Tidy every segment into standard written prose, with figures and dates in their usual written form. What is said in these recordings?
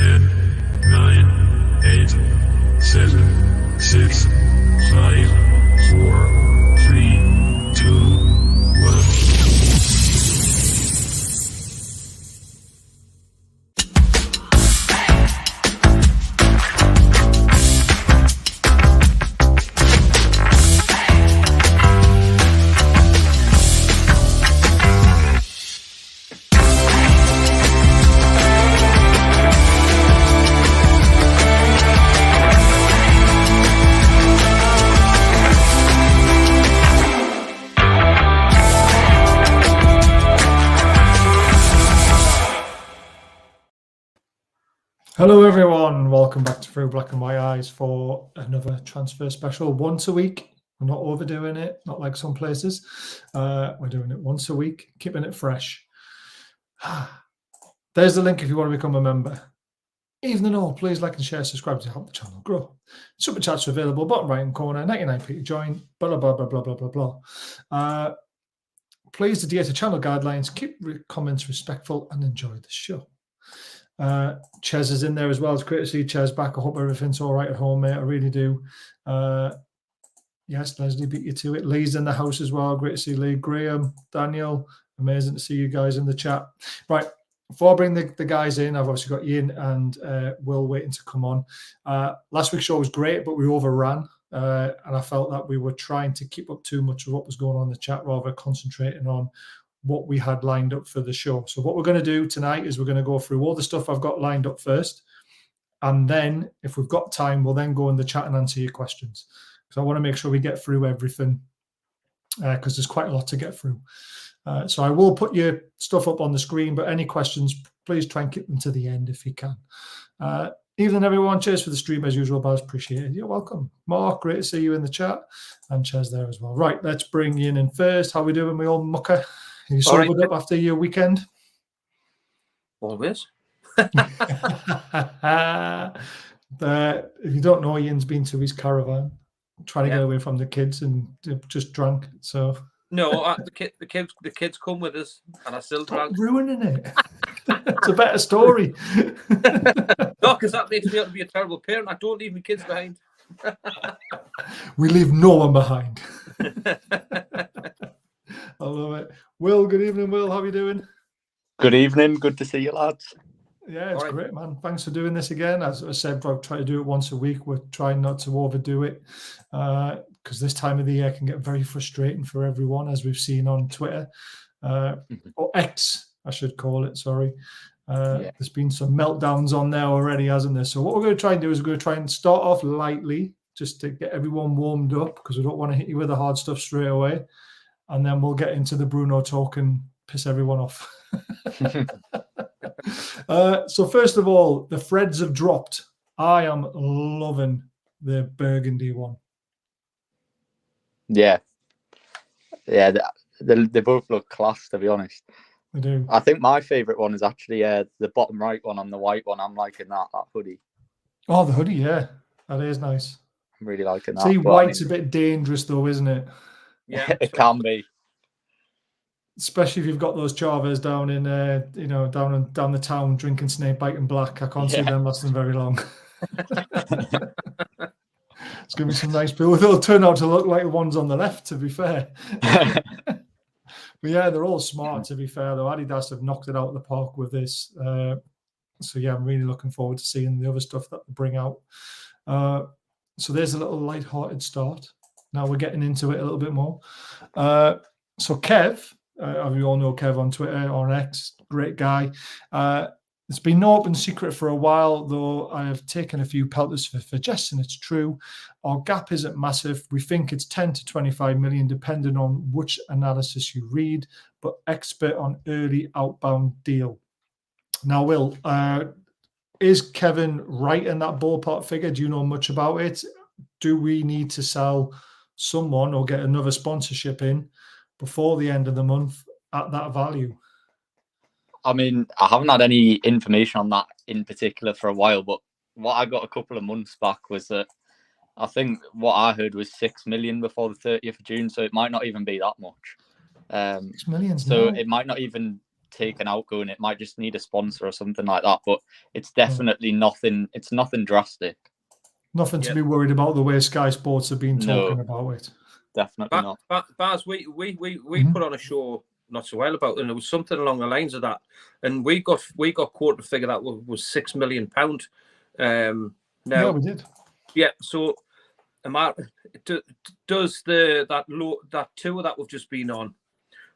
10, 9, 8, 7, 6, 5, 4, 3, 2, 1. Hello everyone, welcome back to Through Black and White Eyes for another transfer special once a week. We're not overdoing it, not like some places. We're doing it once a week, keeping it fresh. There's the link if you want to become a member. Even though, please like and share, subscribe to help the channel grow. Super chats are available, bottom right hand corner, 99p to join, blah, blah, blah, blah, blah, blah, blah. Please adhere to channel guidelines, keep comments respectful and enjoy the show. Ches is in there as well. It's great to see Ches back. I hope everything's all right at home, mate. I really do. Yes, Leslie beat you to it. Lee's in the house as well. Great to see Lee. Graham, Daniel, amazing to see you guys in the chat. Right, before I bring the guys in, I've obviously got Ian and Will waiting to come on. Last week's show was great, but we overran. And I felt that we were trying to keep up too much of what was going on in the chat rather than concentrating on what we had lined up for the show. So what we're going to do tonight is we're going to go through all the stuff I've got lined up first. And then if we've got time, we'll then go in the chat and answer your questions. Because I want to make sure we get through everything because there's quite a lot to get through. So I will put your stuff up on the screen, but any questions, please try and keep them to the end if you can. Evening, everyone. Cheers for the stream as usual, Baz. Appreciate it. You're welcome. Mark, great to see you in the chat. And Ches there as well. Right, let's bring Ian in first. How we doing, my old mucker? Are you sobered up after your weekend? Always. If you don't know, Ian's been to his caravan, trying to get away from the kids, and just drunk. So no, the kids come with us, and I still drank. Ruining it. It's a better story. No, because that makes me out to be a terrible parent. I don't leave my kids behind. We leave no one behind. I love it. Will, good evening, Will. How are you doing? Good evening. Good to see you, lads. Yeah, it's great, man. Thanks for doing this again. As I said, I'll try to do it once a week. We're trying not to overdo it because this time of the year can get very frustrating for everyone, as we've seen on Twitter, or X, I should call it, sorry. There's been some meltdowns on there already, hasn't there? So what we're going to try and do is we're going to try and start off lightly just to get everyone warmed up because we don't want to hit you with the hard stuff straight away. And then we'll get into the Bruno talk and piss everyone off. So first of all, the threads have dropped. I am loving the burgundy one. Yeah. They both look class, to be honest. They do. I think my favourite one is actually the bottom right one on the white one. I'm liking that hoodie. Oh, the hoodie, yeah. That is nice. I'm really liking that. See, white's a bit dangerous though, isn't it? Yeah, it can be. Especially if you've got those Chavez down in, down the town drinking snake bite and black. I can't see them lasting very long. It's going to be some nice people. They'll turn out to look like the ones on the left, to be fair. But yeah, they're all smart, to be fair, though. Adidas have knocked it out of the park with this. So yeah, I'm really looking forward to seeing the other stuff that they bring out. So there's a little light-hearted start. Now we're getting into it a little bit more. So Kev, you all know Kev on Twitter, on X, great guy. It's been no open secret for a while, though I have taken a few pelters for suggesting it's true. Our gap isn't massive. We think it's 10 to 25 million, depending on which analysis you read, but expert on early outbound deal. Now, Will, is Kevin right in that ballpark figure? Do you know much about it? Do we need to sell someone or get another sponsorship in before the end of the month at that value? I mean, I haven't had any information on that in particular for a while, but what I got a couple of months back was that I think what I heard was 6 million before the 30th of June, so it might not even be that much. 6 million. So it might not even take an outgoing. It might just need a sponsor or something like that. But it's definitely nothing. It's nothing drastic. Nothing to be worried about the way Sky Sports have been talking about it. Definitely not. Baz, we put on a show not so well about, and it was something along the lines of that, and we got quoted a figure that was £6 million. Now we did. Yeah, so does that tour that we've just been on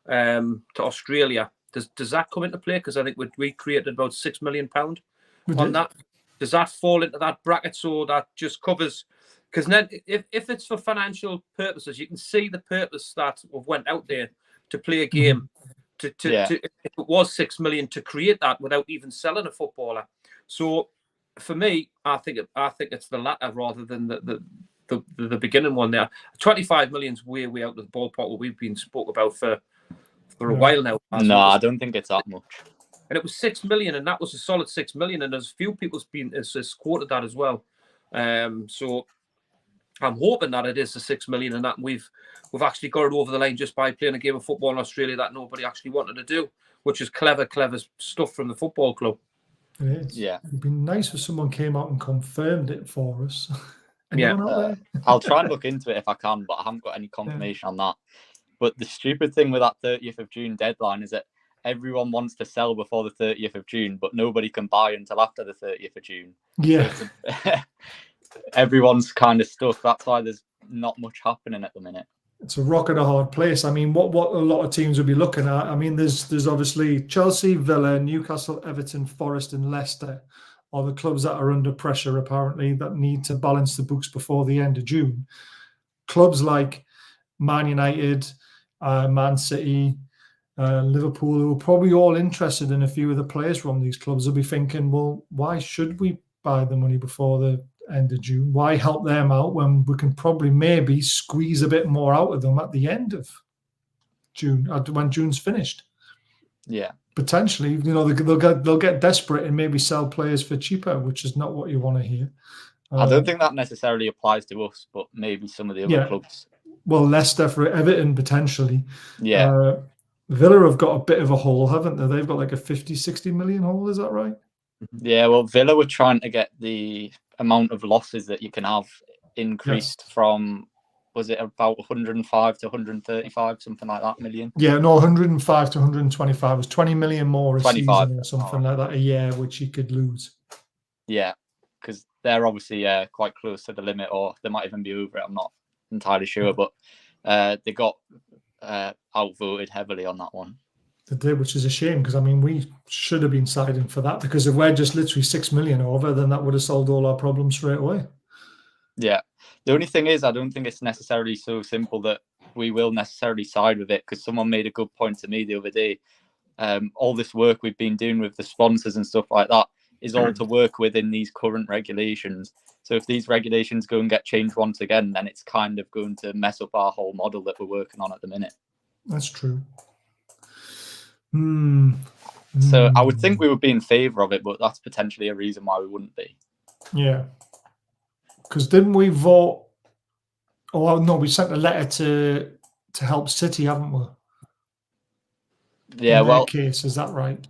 to Australia, does that come into play? Because I think we created about £6 million on that. Does that fall into that bracket, so that just covers? Because then, if it's for financial purposes, you can see the purpose that we've went out there to play a game. If it was $6 million to create that without even selling a footballer. So for me, I think it's the latter rather than the beginning one there. 25 million's way out of the ballpark what we've been spoke about for a while now. No, I don't think it's that much. And it was 6 million, and that was a solid 6 million. And there's a few people's been quoted that as well. So I'm hoping that it is the 6 million, and that we've actually got it over the line just by playing a game of football in Australia that nobody actually wanted to do, which is clever stuff from the football club. It is. Yeah, it'd be nice if someone came out and confirmed it for us. I'll try and look into it if I can, but I haven't got any confirmation on that. But the stupid thing with that 30th of June deadline is that everyone wants to sell before the 30th of June, but nobody can buy until after the 30th of June. Yeah. So everyone's kind of stuck. That's why there's not much happening at the minute. It's a rock and a hard place. I mean, what a lot of teams will be looking at. I mean, there's obviously Chelsea, Villa, Newcastle, Everton, Forest and Leicester are the clubs that are under pressure, apparently, that need to balance the books before the end of June. Clubs like Man United, Man City, Liverpool, who are probably all interested in a few of the players from these clubs, will be thinking, well, why should we buy the money before the end of June? Why help them out when we can probably maybe squeeze a bit more out of them at the end of June, when June's finished? Yeah, potentially, they'll get desperate and maybe sell players for cheaper, which is not what you want to hear. I don't think that necessarily applies to us, but maybe some of the other clubs. Well, Leicester for Everton potentially. Yeah. Villa have got a bit of a hole, haven't they? They've got like a 50-60 million hole, is that right? Yeah, well, Villa were trying to get the amount of losses that you can have increased from, was it about 105 to 135, something like that, million? Yeah, no, 105 to 125. It was 20 million more a 25. season or something like that a year, which he could lose. Yeah, because they're obviously quite close to the limit, or they might even be over it. I'm not entirely sure, but they got outvoted heavily on that one. They did, which is a shame, because I mean, we should have been siding for that, because if we're just literally 6 million over, then that would have solved all our problems straight away. Yeah. The only thing is, I don't think it's necessarily so simple that we will necessarily side with it, because someone made a good point to me the other day. All this work we've been doing with the sponsors and stuff like that is all to work within these current regulations. So if these regulations go and get changed once again, then it's kind of going to mess up our whole model that we're working on at the minute. That's true. So I would think we would be in favour of it, but that's potentially a reason why we wouldn't be. Yeah. Because didn't we vote? Oh, no, we sent a letter to help City, haven't we? Yeah, in their case, is that right?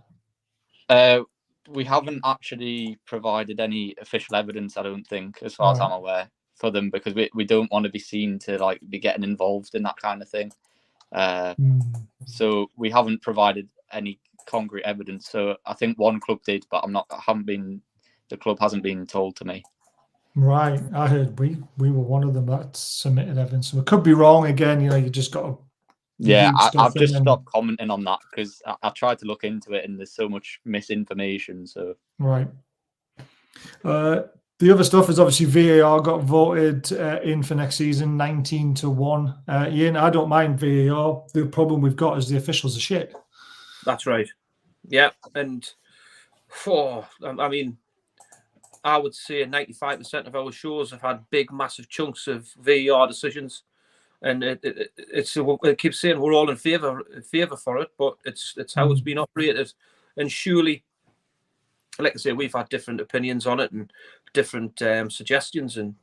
We haven't actually provided any official evidence, I don't think, as far as I'm aware, for them, because we don't want to be seen to be getting involved in that kind of thing. So we haven't provided any concrete evidence. So I think one club did, but the club hasn't been told to me. Right, I heard we were one of them that submitted evidence. So we could be wrong again. You just got to. Yeah, I've just stopped commenting on that, because I tried to look into it and there's so much misinformation. So right. The other stuff is obviously VAR got voted in for next season, 19-1. Ian, I don't mind VAR. The problem we've got is the officials are shit. That's right. Yeah, and I mean, I would say 95% of our shows have had big, massive chunks of VAR decisions, and it keeps saying we're all in favour for it, but it's how it's been operated, and surely, like I say, we've had different opinions on it and different suggestions and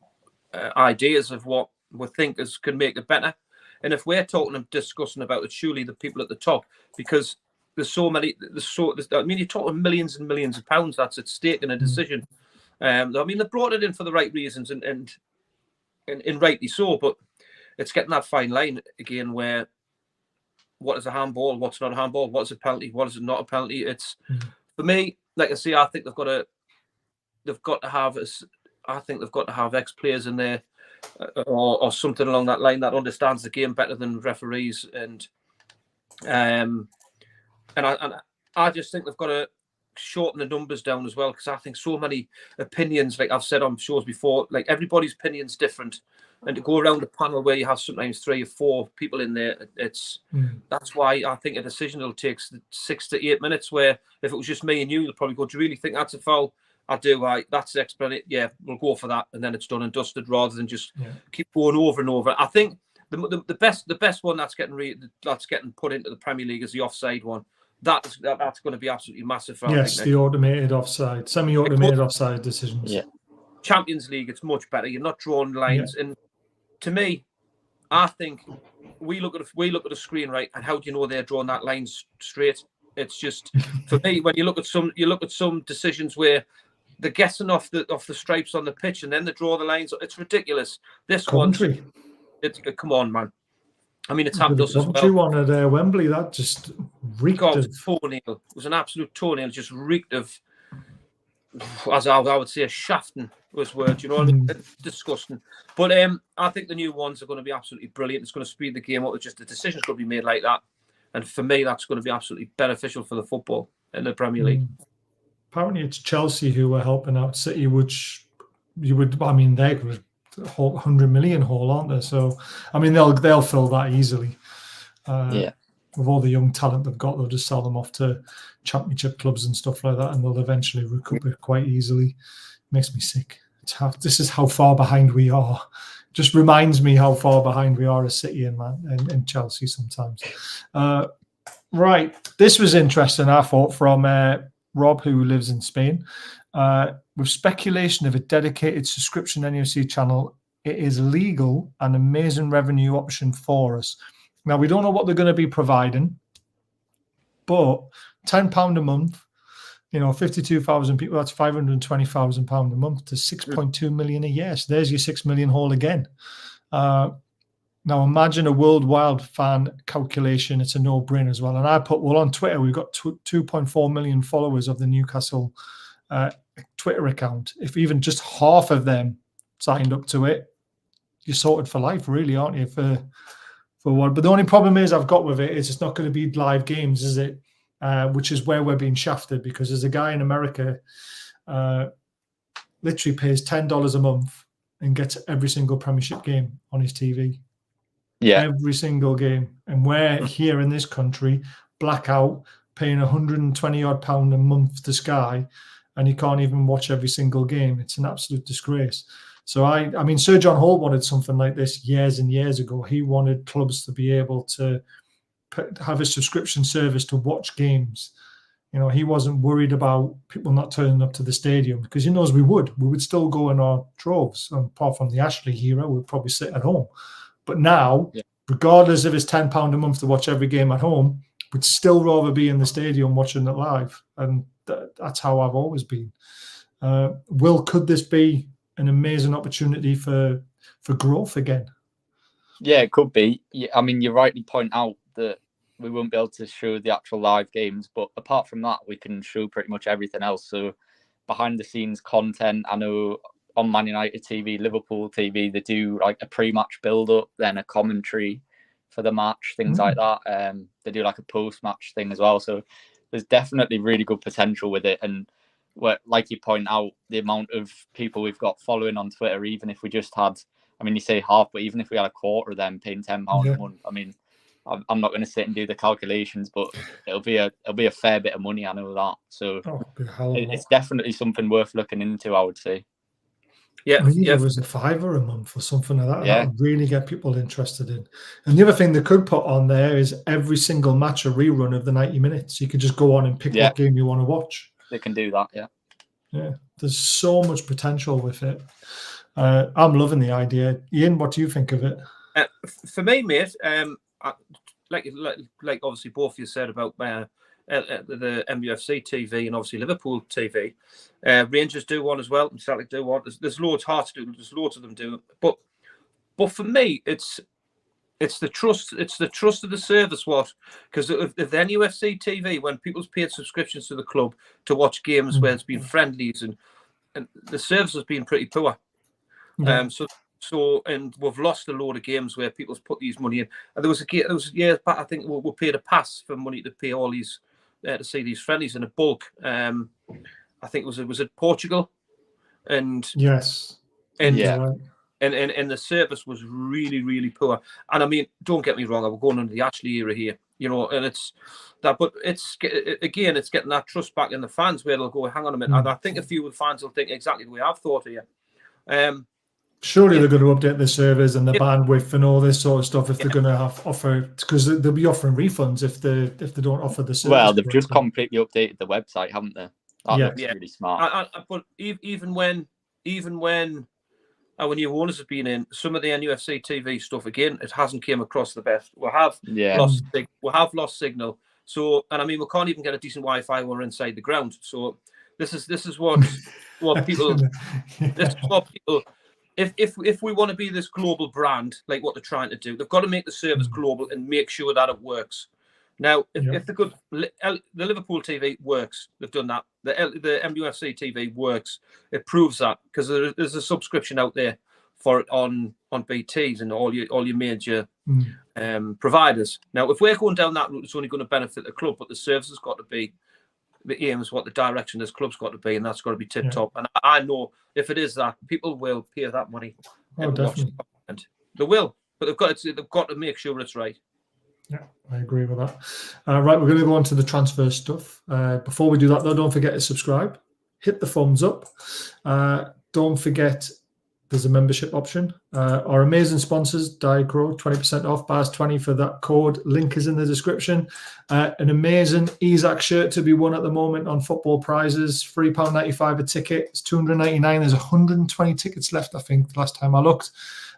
ideas of what we think can make it better. And if we're talking and discussing about it, surely the people at the top, because I mean, you're talking millions and millions of pounds that's at stake in a decision. I mean, they brought it in for the right reasons and rightly so, but it's getting that fine line again where what is a handball, what's not a handball, what's a penalty, what is not a penalty. It's for me, like I say, I think they've got to have ex-players in there or something along that line that understands the game better than referees, and I just think they've got to shorten the numbers down as well, because I think so many opinions, like I've said on shows before, like everybody's opinion's different, and to go around a panel where you have sometimes 3 or 4 people in there, that's why I think a decision will take 6 to 8 minutes, where if it was just me and you, you'll probably go, do you really think that's a foul? I do. That's the explanation. Yeah, we'll go for that, and then it's done and dusted, rather than just keep going over and over. I think the best one that's getting put into the Premier League is the offside one. That's going to be absolutely massive. Yes, the automated offside, semi-automated offside decisions. Yeah. Champions League, it's much better. You're not drawing lines, and to me, I think we look at the screen, right, and how do you know they're drawing that line straight? It's just, for me, when you look at some decisions where they're guessing off the stripes on the pitch and then they draw the lines. It's ridiculous. This one, come on, man. I mean, it's happened to us as well. One at Wembley, that just reeked of toenail. It was an absolute toenail, just reeked of, as I would say, a shafting was word. You know what I mean? It's disgusting. But I think the new ones are going to be absolutely brilliant. It's going to speed the game up. It's just the decision's going to be made like that, and for me, that's going to be absolutely beneficial for the football in the Premier League. Apparently, it's Chelsea who were helping out City, which they're 100 million hole, aren't they? So, I mean, they'll fill that easily. With all the young talent they've got, they'll just sell them off to championship clubs and stuff like that, and they'll eventually recoup it quite easily. It makes me sick. This is how far behind we are. Just reminds me how far behind we are as City and Chelsea sometimes. Right, this was interesting, I thought, from Rob, who lives in Spain. With speculation of a dedicated subscription NUFC channel, it is legal and amazing revenue option for us. Now, we don't know what they're going to be providing, but £10 a month, 52,000 people, that's £520,000 a month to 6.2 million a year. So there's your 6 million haul again. Now, imagine a worldwide fan calculation. It's a no-brainer as well. And I put, on Twitter, we've got 2.4 million followers of the Newcastle Twitter account. If even just half of them signed up to it, you're sorted for life, really, aren't you? For what? But the only problem I've got with it is it's not going to be live games, is it? Which is where we're being shafted, because there's a guy in America literally pays $10 a month and gets every single Premiership game on his TV. Yeah, every single game. And we're here in this country, blackout, paying £120 a month to Sky, and you can't even watch every single game. It's an absolute disgrace. So I mean, Sir John Hall wanted something like this years and years ago. He wanted clubs to be able to have a subscription service to watch games. He wasn't worried about people not turning up to the stadium, because he knows we would still go in our droves. And apart from the Ashley era, we'd probably sit at home. But now, regardless if it's £10 a month to watch every game at home, we'd still rather be in the stadium watching it live. And that's how I've always been. Could this be an amazing opportunity for growth again? Yeah, it could be. I mean, you rightly point out that we won't be able to show the actual live games, but apart from that, we can show pretty much everything else. So behind the scenes content, I know on Man United TV, Liverpool TV, they do like a pre-match build-up, then a commentary for the match, things like that. They do like a post-match thing as well. So there's definitely really good potential with it. And like you point out, the amount of people we've got following on Twitter, even if we just had, I mean, you say half, but even if we had a quarter of them paying £10 a month, I mean, I'm not going to sit and do the calculations, but it'll be a fair bit of money. I know that. So it's definitely something worth looking into, I would say. Yeah, it was $5 a month or something like that. Yeah. That would really get people interested in. And the other thing they could put on there is every single match a rerun of the 90 minutes. You could just go on and pick what game you want to watch. They can do that, yeah. Yeah, there's so much potential with it. I'm loving the idea. Ian, what do you think of it? For me, mate, like obviously both of you said about the MUFC TV and obviously Liverpool TV. Rangers do one as well, and Celtic do one. There's loads hard to do. There's loads of them do. But for me, it's the trust. It's the trust of the service. What? Because if the NUFC TV, when people's paid subscriptions to the club to watch games where it's been friendlies and the service has been pretty poor. So and we've lost a load of games where people's put these money in. And there was years back, I think we paid a pass for money to pay all these to see these friendlies in a bulk. I think it was Portugal, and yes, and and the service was really, really poor. And I mean, don't get me wrong, we're going under the Ashley era here, you know, and it's that, but it's getting that trust back in the fans where they'll go, hang on a minute. And I think a few of the fans will think exactly the way I've thought here. Surely they're going to update the servers and the bandwidth and all this sort of stuff if they're going to offer, because they'll be offering refunds if they don't offer the service. Well, they've just completely updated the website, haven't they? That looks really smart. But even when our new owners have been in, some of the NUFC TV stuff again, it hasn't came across the best. We have lost signal. So, and I mean, we can't even get a decent Wi-Fi when we're inside the ground. So this is what people. This is what people. If we want to be this global brand, like what they're trying to do, they've got to make the service global and make sure that it works. Now, if the Liverpool TV works, they've done that. The MUFC TV works. It proves that because there's a subscription out there for it on BTs and all your major providers. Now, if we're going down that route, it's only going to benefit the club, but the service has got to be. The aim is what the direction this club's got to be, and that's got to be tip top. And I know if it is that, people will pay that money. Oh, definitely. They will, but they've got to make sure it's right. Yeah, I agree with that. Right, we're going to go on to the transfer stuff. Before we do that, though, don't forget to subscribe, hit the thumbs up. Don't forget there's a membership option. Our amazing sponsors, Diacro, 20% off, bars 20 for that code. Link is in the description. An amazing Isaac shirt to be won at the moment on Football Prizes, £3.95 a ticket. It's $299. There's 120 tickets left, I think, the last time I looked.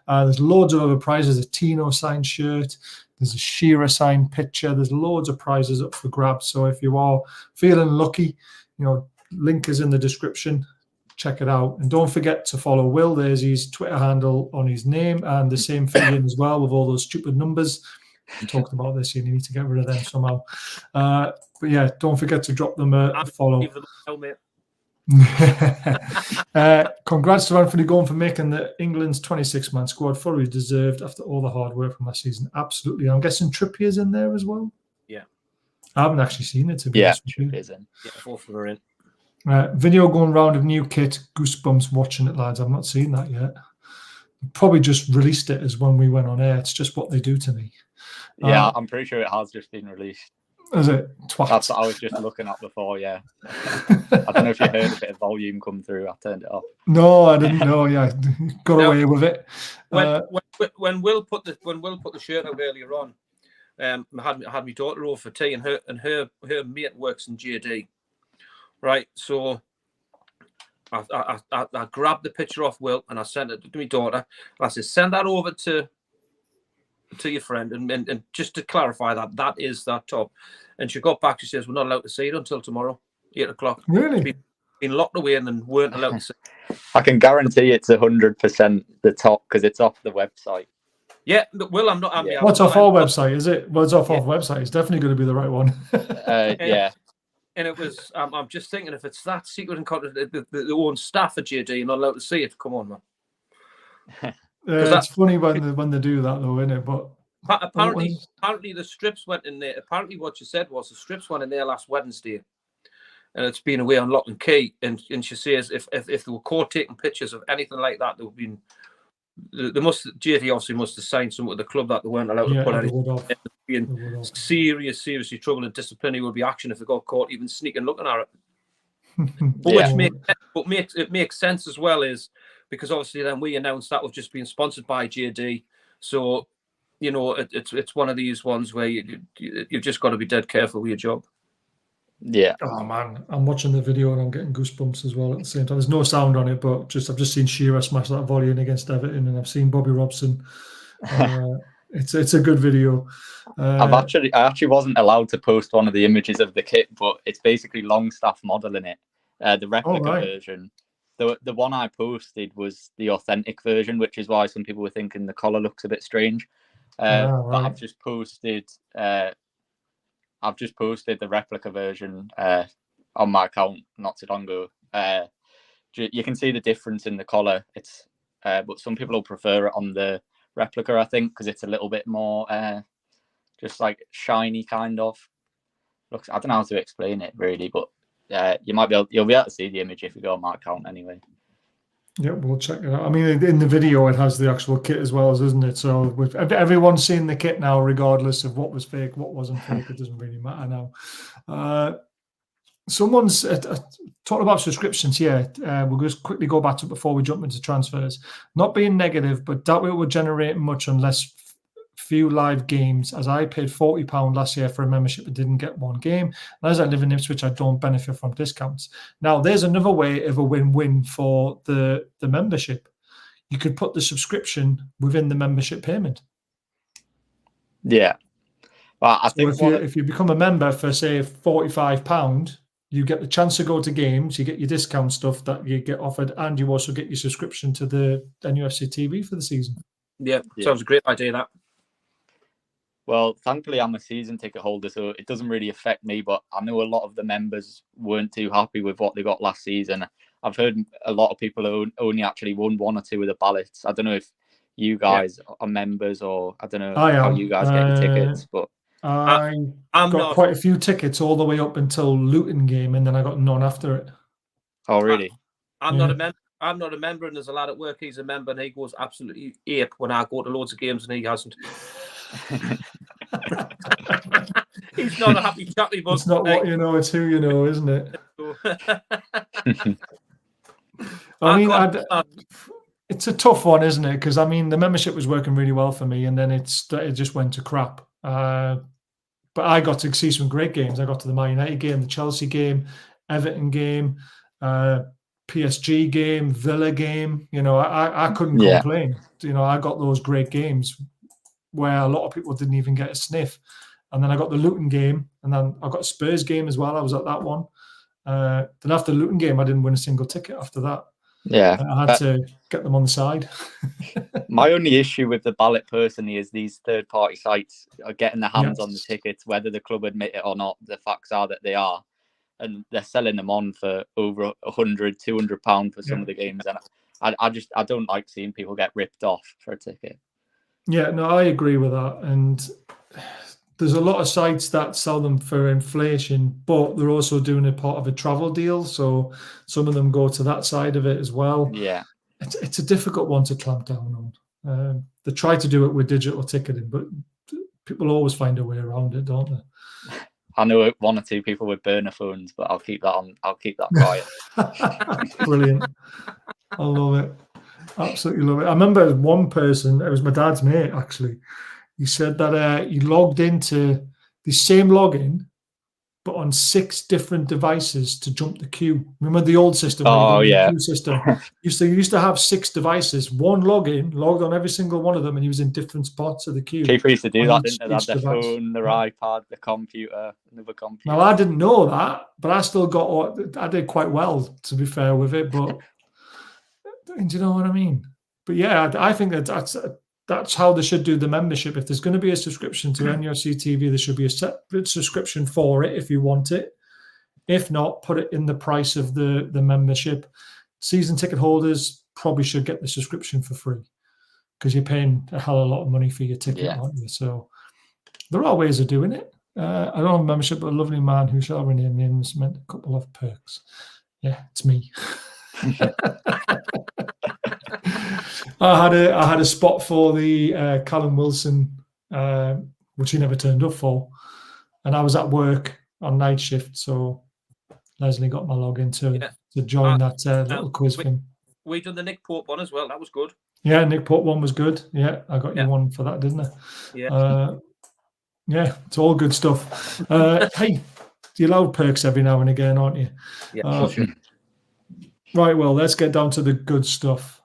There's loads of other prizes, a Tino signed shirt. There's a Shearer signed picture. There's loads of prizes up for grabs. So if you are feeling lucky, you know, link is in the description. Check it out. And don't forget to follow Will. There's his Twitter handle on his name and the same for Ian as well with all those stupid numbers. We talked about this. You need to get rid of them somehow. But yeah, don't forget to drop them a follow. Congrats to Anthony Gordon for making the England's 26-man squad fully deserved after all the hard work from last season. Absolutely. I'm guessing Trippier's in there as well. Yeah. I haven't actually seen it, to be honest with you. Trippier's in. Yeah, both of them are in. Video going round of new kit. Goosebumps watching it, lads. I've not seen that yet. Probably just released it as when we went on air. It's just what they do to me. Yeah, I'm pretty sure it has just been released. Is it? Twat. That's what I was just looking at before, yeah. I don't know if you heard a bit of volume come through. I turned it off. No, I didn't know. Yeah, got away with it. When Will put the shirt out earlier on, I had my daughter over for tea, and her mate works in JD. Right, so I grabbed the picture off Will and I sent it to my daughter. I said, send that over to your friend and just to clarify that is that top. And she got back. She says, we're not allowed to see it until tomorrow, 8 o'clock. Really? It's been locked away and then weren't allowed to see it. I can guarantee it's 100% the top because it's off the website. Yeah, but Will, I'm not. What's off our website? Is it? Well, it's off our website. It's definitely going to be the right one. Yeah. And it was, I'm just thinking, if it's that secret and the own staff at JD, you're not allowed to see it. Come on, man. It's funny when they do that, though, isn't it? But apparently the strips went in there. Apparently, what you said was the strips went in there last Wednesday, and it's been away on lock and key. And she says if they were caught taking pictures of anything like that, there would been. JD obviously must have signed something with the club that they weren't allowed to put anything. In seriously trouble and disciplinary would be action if they got caught even sneaking looking at it. But it makes sense as well, is because obviously then we announced that we've just been sponsored by JD, so you know it's one of these ones where you've just got to be dead careful with your job. Yeah. Oh man, I'm watching the video and I'm getting goosebumps as well at the same time. There's no sound on it, but I've just seen Shearer smash that volley in against Everton, and I've seen Bobby Robson It's a good video. I actually wasn't allowed to post one of the images of the kit, but it's basically Longstaff modeling it, the replica version. The one I posted was the authentic version, which is why some people were thinking the collar looks a bit strange. But I've just posted the replica version on my account not too long ago. You can see the difference in the collar. It's but some people will prefer it on the replica, I think, because it's a little bit more just like shiny kind of looks. I don't know how to explain it really, but you'll be able to see the image if you go on my account anyway. Yeah, we'll check it out. I mean, in the video, it has the actual kit as well, isn't it? So with everyone's seen the kit now, regardless of what was fake, what wasn't fake. It doesn't really matter now. Someone's talking about subscriptions here. We'll just quickly go back to it before we jump into transfers. Not being negative, but that it would generate much unless few live games, as I paid £40 last year for a membership and didn't get one game. And as I live in Ipswich, I don't benefit from discounts. Now, there's another way of a win-win for the membership. You could put the subscription within the membership payment. Yeah. Well, I think if you become a member for, say, £45, you get the chance to go to games, you get your discount stuff that you get offered, and you also get your subscription to the NUFC TV for the season. Yeah, sounds a great idea, that. Well, thankfully, I'm a season ticket holder, so it doesn't really affect me. But I know a lot of the members weren't too happy with what they got last season. I've heard a lot of people who only actually won one or two of the ballots. I don't know if you guys are members, or I don't know how you guys get your tickets. But I'm got quite a few tickets all the way up until Luton game, and then I got none after it. Oh, really? I'm not a member. I'm not a member, and there's a lad at work. He's a member, and he goes absolutely ape when I go to loads of games, and he hasn't. He's not a happy chappy, but it's not what you know, it's who you know, isn't it? I mean, it's a tough one, isn't it? Because I mean, the membership was working really well for me, and then it just went to crap. But I got to see some great games. I got to the Man United game, the Chelsea game, Everton game, PSG game, Villa game. You know, I couldn't complain. You know, I got those great games where a lot of people didn't even get a sniff. And then I got the Luton game, and then I got a Spurs game as well. I was at that one. Then after the Luton game, I didn't win a single ticket after that. Yeah. I had to get them on the side. My only issue with the ballot personally is these third-party sites are getting their hands on the tickets, whether the club admit it or not. The facts are that they are. And they're selling them on for over £100, £200 for some of the games. And I don't like seeing people get ripped off for a ticket. Yeah, no, I agree with that. And there's a lot of sites that sell them for inflation, but they're also doing a part of a travel deal. So some of them go to that side of it as well. Yeah. It's a difficult one to clamp down on. They try to do it with digital ticketing, but people always find a way around it, don't they? I know one or two people with burner phones, but I'll keep that on. I'll keep that quiet. Brilliant. I love it. Absolutely love it. I remember one person, it was my dad's mate actually. He said that he logged into the same login, but on 6 different devices to jump the queue. Remember the old system? Oh, yeah. The queue system. You used to have 6 devices, one login, logged on every single one of them, and he was in different spots of the queue. People used to do that, didn't they? They had their phone, their iPad, the computer, another computer. Now, I didn't know that, but I still I did quite well, to be fair with it, but do you know what I mean? But yeah, I think that's how they should do the membership. If there's going to be a subscription to NUFC TV, there should be a separate subscription for it if you want it. If not, put it in the price of the membership. Season ticket holders probably should get the subscription for free because you're paying a hell of a lot of money for your ticket, aren't you? So there are ways of doing it. I don't have a membership, but a lovely man who shall rename him has meant a couple of perks. Yeah, it's me. I had a spot for the Callum Wilson, which he never turned up for, and I was at work on night shift, so Leslie got my login to join that little quiz thing. We done the Nick Pope one as well. That was good. Yeah, Nick Pope one was good. Yeah, I got you one for that, didn't I? Yeah. Yeah, it's all good stuff. Hey, you're allowed perks every now and again, aren't you? Yeah, sure. Right, well, let's get down to the good stuff.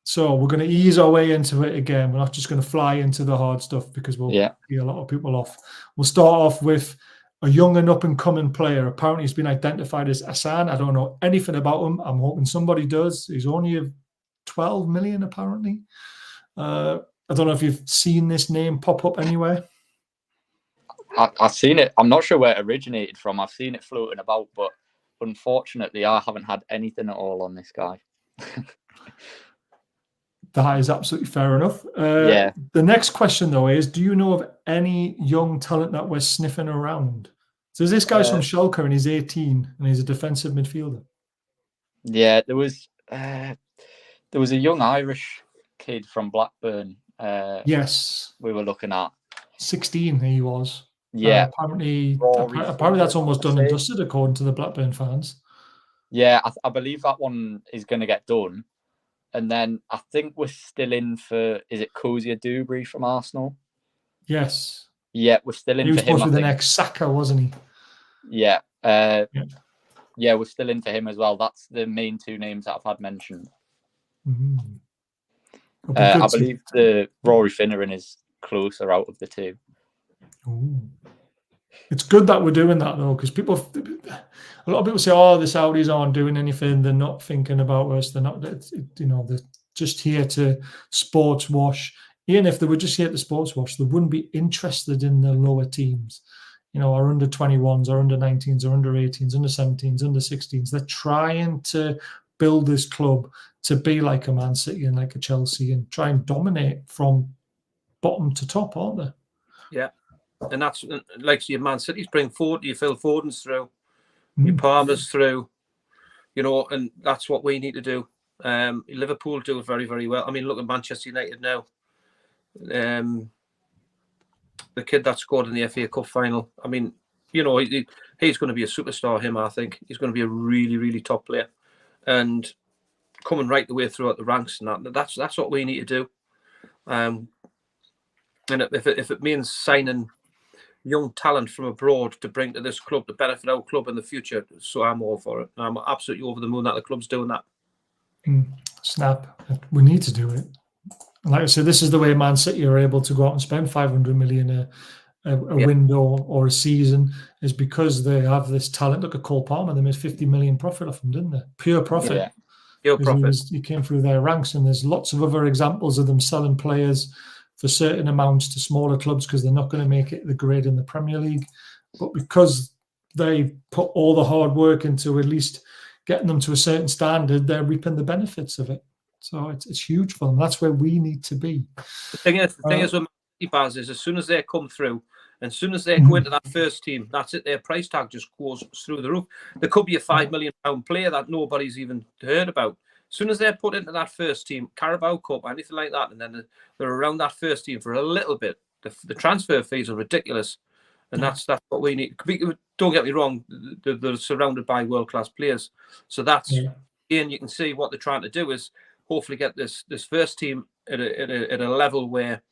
So we're going to ease our way into it again. We're not just going to fly into the hard stuff because we'll be a lot of people off. We'll start off with a young and up-and-coming player. Apparently, he's been identified as Hassan. I don't know anything about him. I'm hoping somebody does. He's only 12 million, apparently. I don't know if you've seen this name pop up anywhere. I've seen it. I'm not sure where it originated from. I've seen it floating about, but unfortunately, I haven't had anything at all on this guy. That is absolutely fair enough. The next question, though, is do you know of any young talent that we're sniffing around? So this guy's from Schalke and he's 18 and he's a defensive midfielder. Yeah, there was a young Irish kid from Blackburn. Yes. We were looking at. 16 he was. Yeah. Apparently that's almost done and dusted according to the Blackburn fans. Yeah, I believe that one is going to get done. And then I think we're still in for, is it Kozia Dubry from Arsenal? Yes. Yeah, we're still in for him. He was supposed to be the next Saka, wasn't he? Yeah. Yeah, we're still in for him as well. That's the main two names that I've had mentioned. I believe the Rory Finneran is closer out of the two. Ooh. It's good that we're doing that, though, because a lot of people say, "Oh, the Saudis aren't doing anything. They're not thinking about us. They're not, they're just here to sports wash." Even if they were just here to sports wash, they wouldn't be interested in the lower teams. Our under 21s, our under 19s, our under 18s, under 17s, under 16s. They're trying to build this club to be like a Man City and like a Chelsea and try and dominate from bottom to top, aren't they? Yeah. And that's like your Man City's bring forward, your Phil Foden's through, your Palmer's through, and that's what we need to do. Liverpool do it very, very well. I mean, look at Manchester United now. The kid that scored in the FA Cup final. I mean, he's going to be a superstar. I think he's going to be a really, really top player, and coming right the way throughout the ranks. And that's what we need to do. And if it means signing young talent from abroad to bring to this club to benefit our club in the future, so I'm all for it. I'm absolutely over the moon that the club's doing that. Snap. We need to do it. Like I said, this is the way Man City are able to go out and spend 500 million a window or a season, is because they have this talent. Look at Cole Palmer; they made 50 million profit off him, didn't they? Pure profit. Yeah. Pure profit. He came through their ranks, and there's lots of other examples of them selling players for certain amounts to smaller clubs because they're not going to make it the grade in the Premier League, but because they put all the hard work into at least getting them to a certain standard, they're reaping the benefits of it. So it's huge for them. That's where we need to be. The thing is with Baz is as soon as they come through, and as soon as they go into that first team, that's it. Their price tag just goes through the roof. There could be a £5 million player that nobody's even heard about. As soon as they're put into that first team, Carabao Cup, anything like that, and then they're around that first team for a little bit, the transfer fees are ridiculous. And that's what we need. Don't get me wrong, they're surrounded by world-class players. So that's, and you can see what they're trying to do is hopefully get this first team at a level where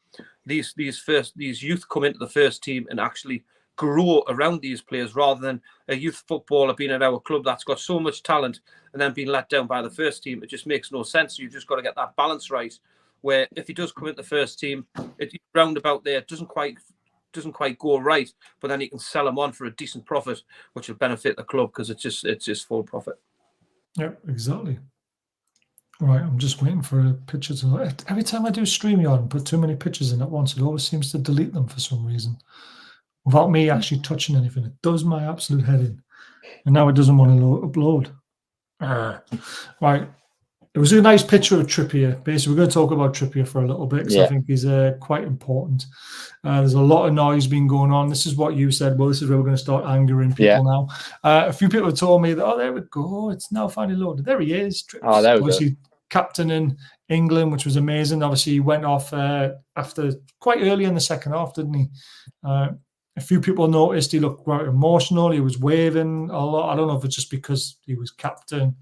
these youth come into the first team and actually grow around these players, rather than a youth footballer being at our club that's got so much talent and then being let down by the first team. It just makes no sense. You've just got to get that balance right, where if he does come into the first team, it's roundabout there, it doesn't quite go right, but then you can sell him on for a decent profit, which will benefit the club because it's just full profit. Yeah, exactly. All right, I'm just waiting for a picture to. Every time I do StreamYard and put too many pictures in at once, it always seems to delete them for some reason, without me actually touching anything. It does my absolute head in, and now it doesn't want to upload. Right. It was a nice picture of Trippier. Basically, we're going to talk about Trippier for a little bit because I think he's quite important. There's a lot of noise being going on. This is what you said. Well, this is where we're going to start angering people now. A few people have told me that, there we go. It's now finally loaded. There he is. Trips. There we Obviously, captain in England, which was amazing. Obviously, he went off after quite early in the second half, didn't he? A few people noticed he looked quite emotional. He was waving a lot. I don't know if it's just because he was captain.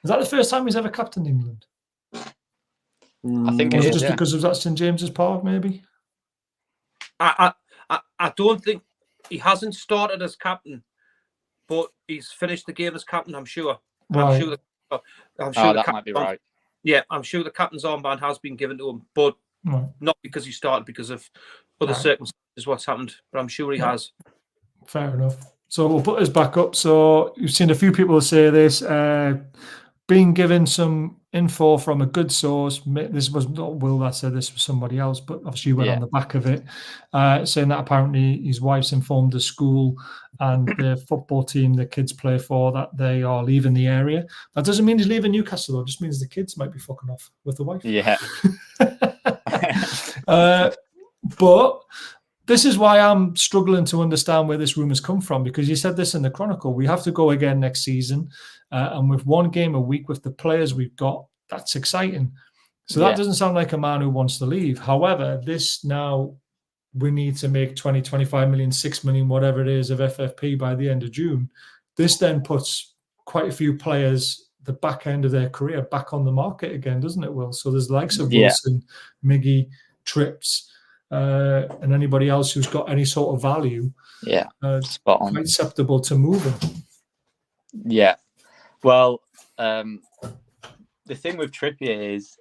Is that the first time he's ever captained England? I think it is just because of that St James's Park, maybe. I don't think he hasn't started as captain, but he's finished the game as captain. I'm sure. Right. I'm sure that might be right. Yeah, I'm sure the captain's armband has been given to him, but not because he started, because of other circumstances, what's happened. But I'm sure he has. Fair enough. So we'll put this back up. So you've seen a few people say this, being given some info from a good source. This was not Will that said this, was somebody else, but obviously you went on the back of it, saying that apparently his wife's informed the school and the football team the kids play for that they are leaving the area. That doesn't mean he's leaving Newcastle, though. It just means the kids might be fucking off with the wife. Yeah. But this is why I'm struggling to understand where this rumour's come from, because you said this in the Chronicle. We have to go again next season, and with one game a week with the players we've got, that's exciting. So that doesn't sound like a man who wants to leave. However, this now, we need to make 20, 25 million, 6 million, whatever it is, of FFP by the end of June. This then puts quite a few players, the back end of their career, back on the market again, doesn't it, Will? So there's the likes of Wilson, Miggy, Trips, and anybody else who's got any sort of value, spot on, quite acceptable to moving. Yeah. Well, the thing with Trippier is,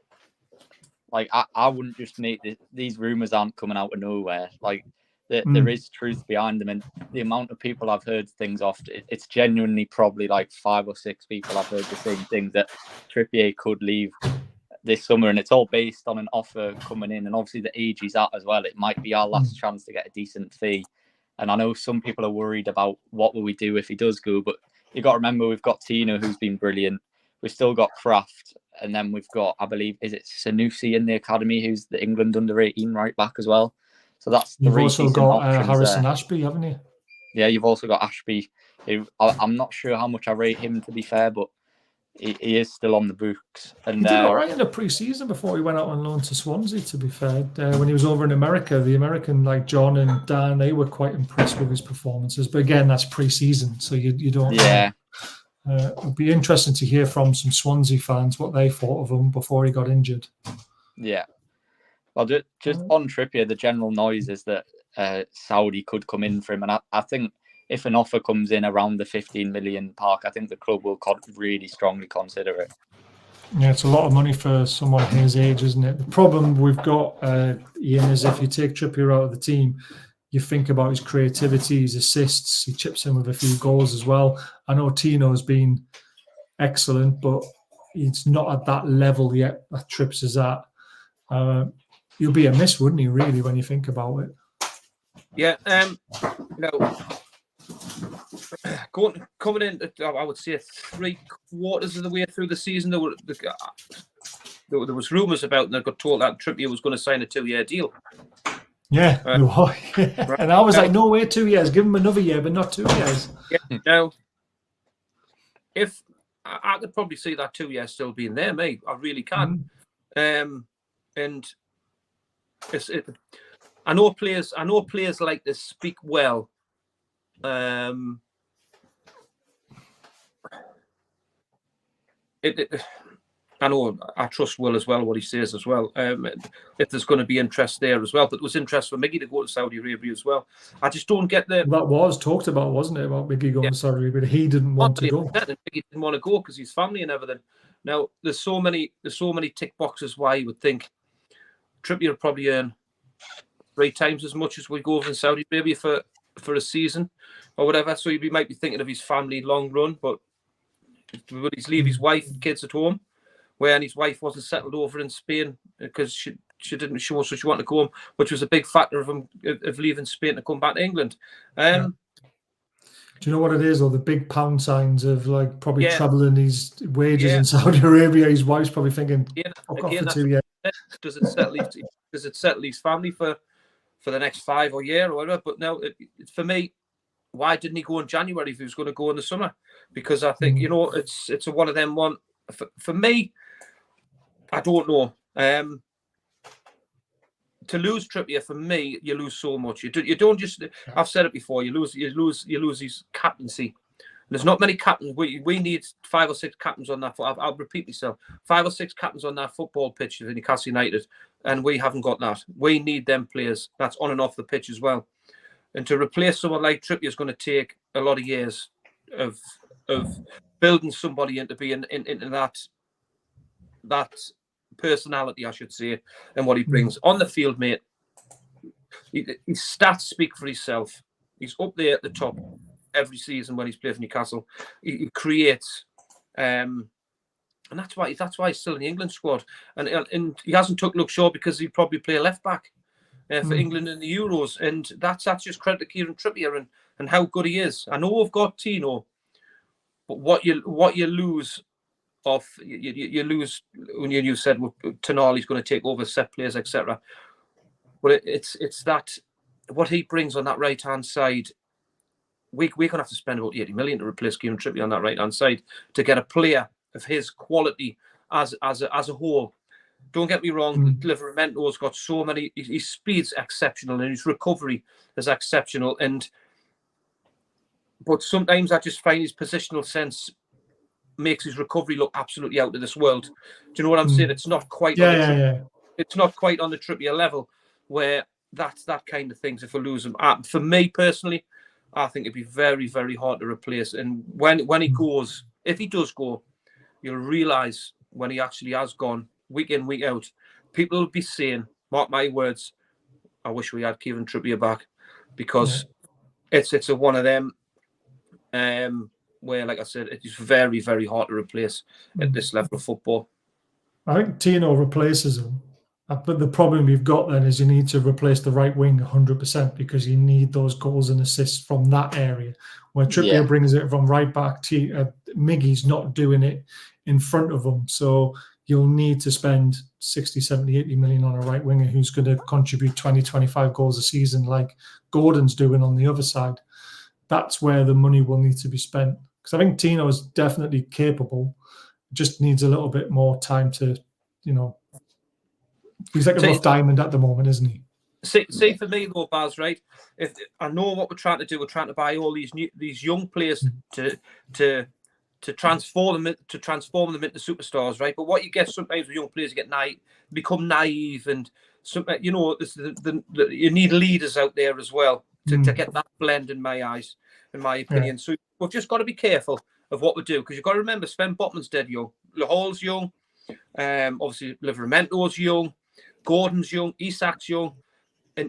like, I wouldn't just make these rumours aren't coming out of nowhere. Like, there is truth behind them, and the amount of people I've heard things off, it's genuinely probably like 5 or 6 people I've heard the same thing, that Trippier could leave this summer, and it's all based on an offer coming in, and obviously the age he's at as well. It might be our last chance to get a decent fee, and I know some people are worried about what will we do if he does go, but you got to remember we've got Tino, who's been brilliant. We've still got Kraft, and then we've got, I believe, is it Nufc in the academy, who's the England under-18 right back as well. So that's you've also got Harrison Ashby, haven't you? Yeah, you've also got Ashby, who I'm not sure how much I rate him, to be fair, but he is still on the books. And he did all right in the pre-season before he went out on loan to Swansea, to be fair. When he was over in America, the American, like John and Dan, they were quite impressed with his performances. But again, that's pre-season, so you don't know. It'll be interesting to hear from some Swansea fans what they thought of him before he got injured. Yeah. Well, just on Trippier, the general noise is that Saudi could come in for him. And I think if an offer comes in around the 15 million mark, I think the club will really strongly consider it. Yeah, it's a lot of money for someone his age, isn't it? The problem we've got, Ian, is if you take Trippier out of the team, you think about his creativity, his assists, he chips in with a few goals as well. I know Tino's been excellent, but he's not at that level yet that Trips is at. He'll be a miss, wouldn't he, really, when you think about it? Yeah, coming in, I would say 3/4 of the way through the season, there was rumours about, and I got told that Trippier was going to sign a 2-year deal. Yeah, right. And I was like, no way, 2 years. Give him another year, but not 2 years. Yeah, now, if I could probably see that 2 years still being there, mate, I really can. And I know players like this speak well. I know I trust Will as well, what he says as well. If there's going to be interest there as well, but there was interest for Miggy to go to Saudi Arabia as well. I just don't get the. That was talked about, wasn't it, about Miggy going to Saudi Arabia? He didn't want to go. Miggy didn't want to go because his family and everything. Now there's so many tick boxes why you would think Trippier would probably earn 3 times as much as we go over in Saudi Arabia for a season or whatever. So you might be thinking of his family long run, but would he leave his wife and kids at home? When his wife wasn't settled over in Spain because she didn't show, so she wanted to go home, which was a big factor of him of leaving Spain to come back to England. Do you know what it is? Or the big pound signs of like probably trebling his wages in Saudi Arabia. His wife's probably thinking, fuck off for 2 years. Does it settle his family for the next 5 or year or whatever? But no, for me, why didn't he go in January if he was going to go in the summer? Because I think it's a one of them one. For me, I don't know. To lose Trippier, for me, you lose so much. You don't just. I've said it before. You lose his captaincy. There's not many captains. We need 5 or 6 captains on that. I'll repeat myself. 5 or 6 captains on that football pitch in Newcastle United, and we haven't got that. We need them players. That's on and off the pitch as well. And to replace someone like Trippier is going to take a lot of years of building somebody into being into that that personality, I should say, and what he brings on the field, mate. His stats speak for himself. He's up there at the top every season when he's played for Newcastle. He creates, and that's why he's still in the England squad. And he hasn't took Luke Shaw because he'd probably play left back for England in the Euros. And that's just credit to Kieran Trippier and how good he is. I know we've got Tino, but what you lose off, you lose when you said Tonali's going to take over set players, etc. But it's that what he brings on that right hand side. We're going to have to spend about 80 million to replace Kieran Trippier on that right hand side to get a player of his quality as a whole. Don't get me wrong, Liveramento's got so many. His speed's exceptional and his recovery is exceptional. But sometimes I just find his positional sense makes his recovery look absolutely out of this world. Do you know what I'm saying? It's not quite. It's not quite on the Trippier level where that's that kind of things. If we lose him, for me personally, I think it'd be very, very hard to replace. And when he goes, if he does go, you'll realise when he actually has gone week in, week out, people will be saying, mark my words, I wish we had Kieran Trippier back, because it's a one of them where, like I said, it's very, very hard to replace at this level of football. I think Tino replaces him. But the problem you've got then is you need to replace the right wing 100% because you need those goals and assists from that area. Where Trippier brings it from right back, Miggy's not doing it in front of him. So you'll need to spend 60, 70, 80 million on a right winger who's going to contribute 20, 25 goals a season like Gordon's doing on the other side. That's where the money will need to be spent. Because I think Tino is definitely capable. Just needs a little bit more time to, he's like a rough diamond at the moment, isn't he? See for me though, Baz, right? If I know what we're trying to do, we're trying to buy all these young players to transform them into superstars, right? But what you get sometimes with young players, you get become naive, and you need leaders out there as well to get that blend. In my eyes, in my opinion, so we've just got to be careful of what we do, because you've got to remember Sven Botman's dead young, Hall's young, obviously Liveramento's young, Gordon's young, Isak's young, and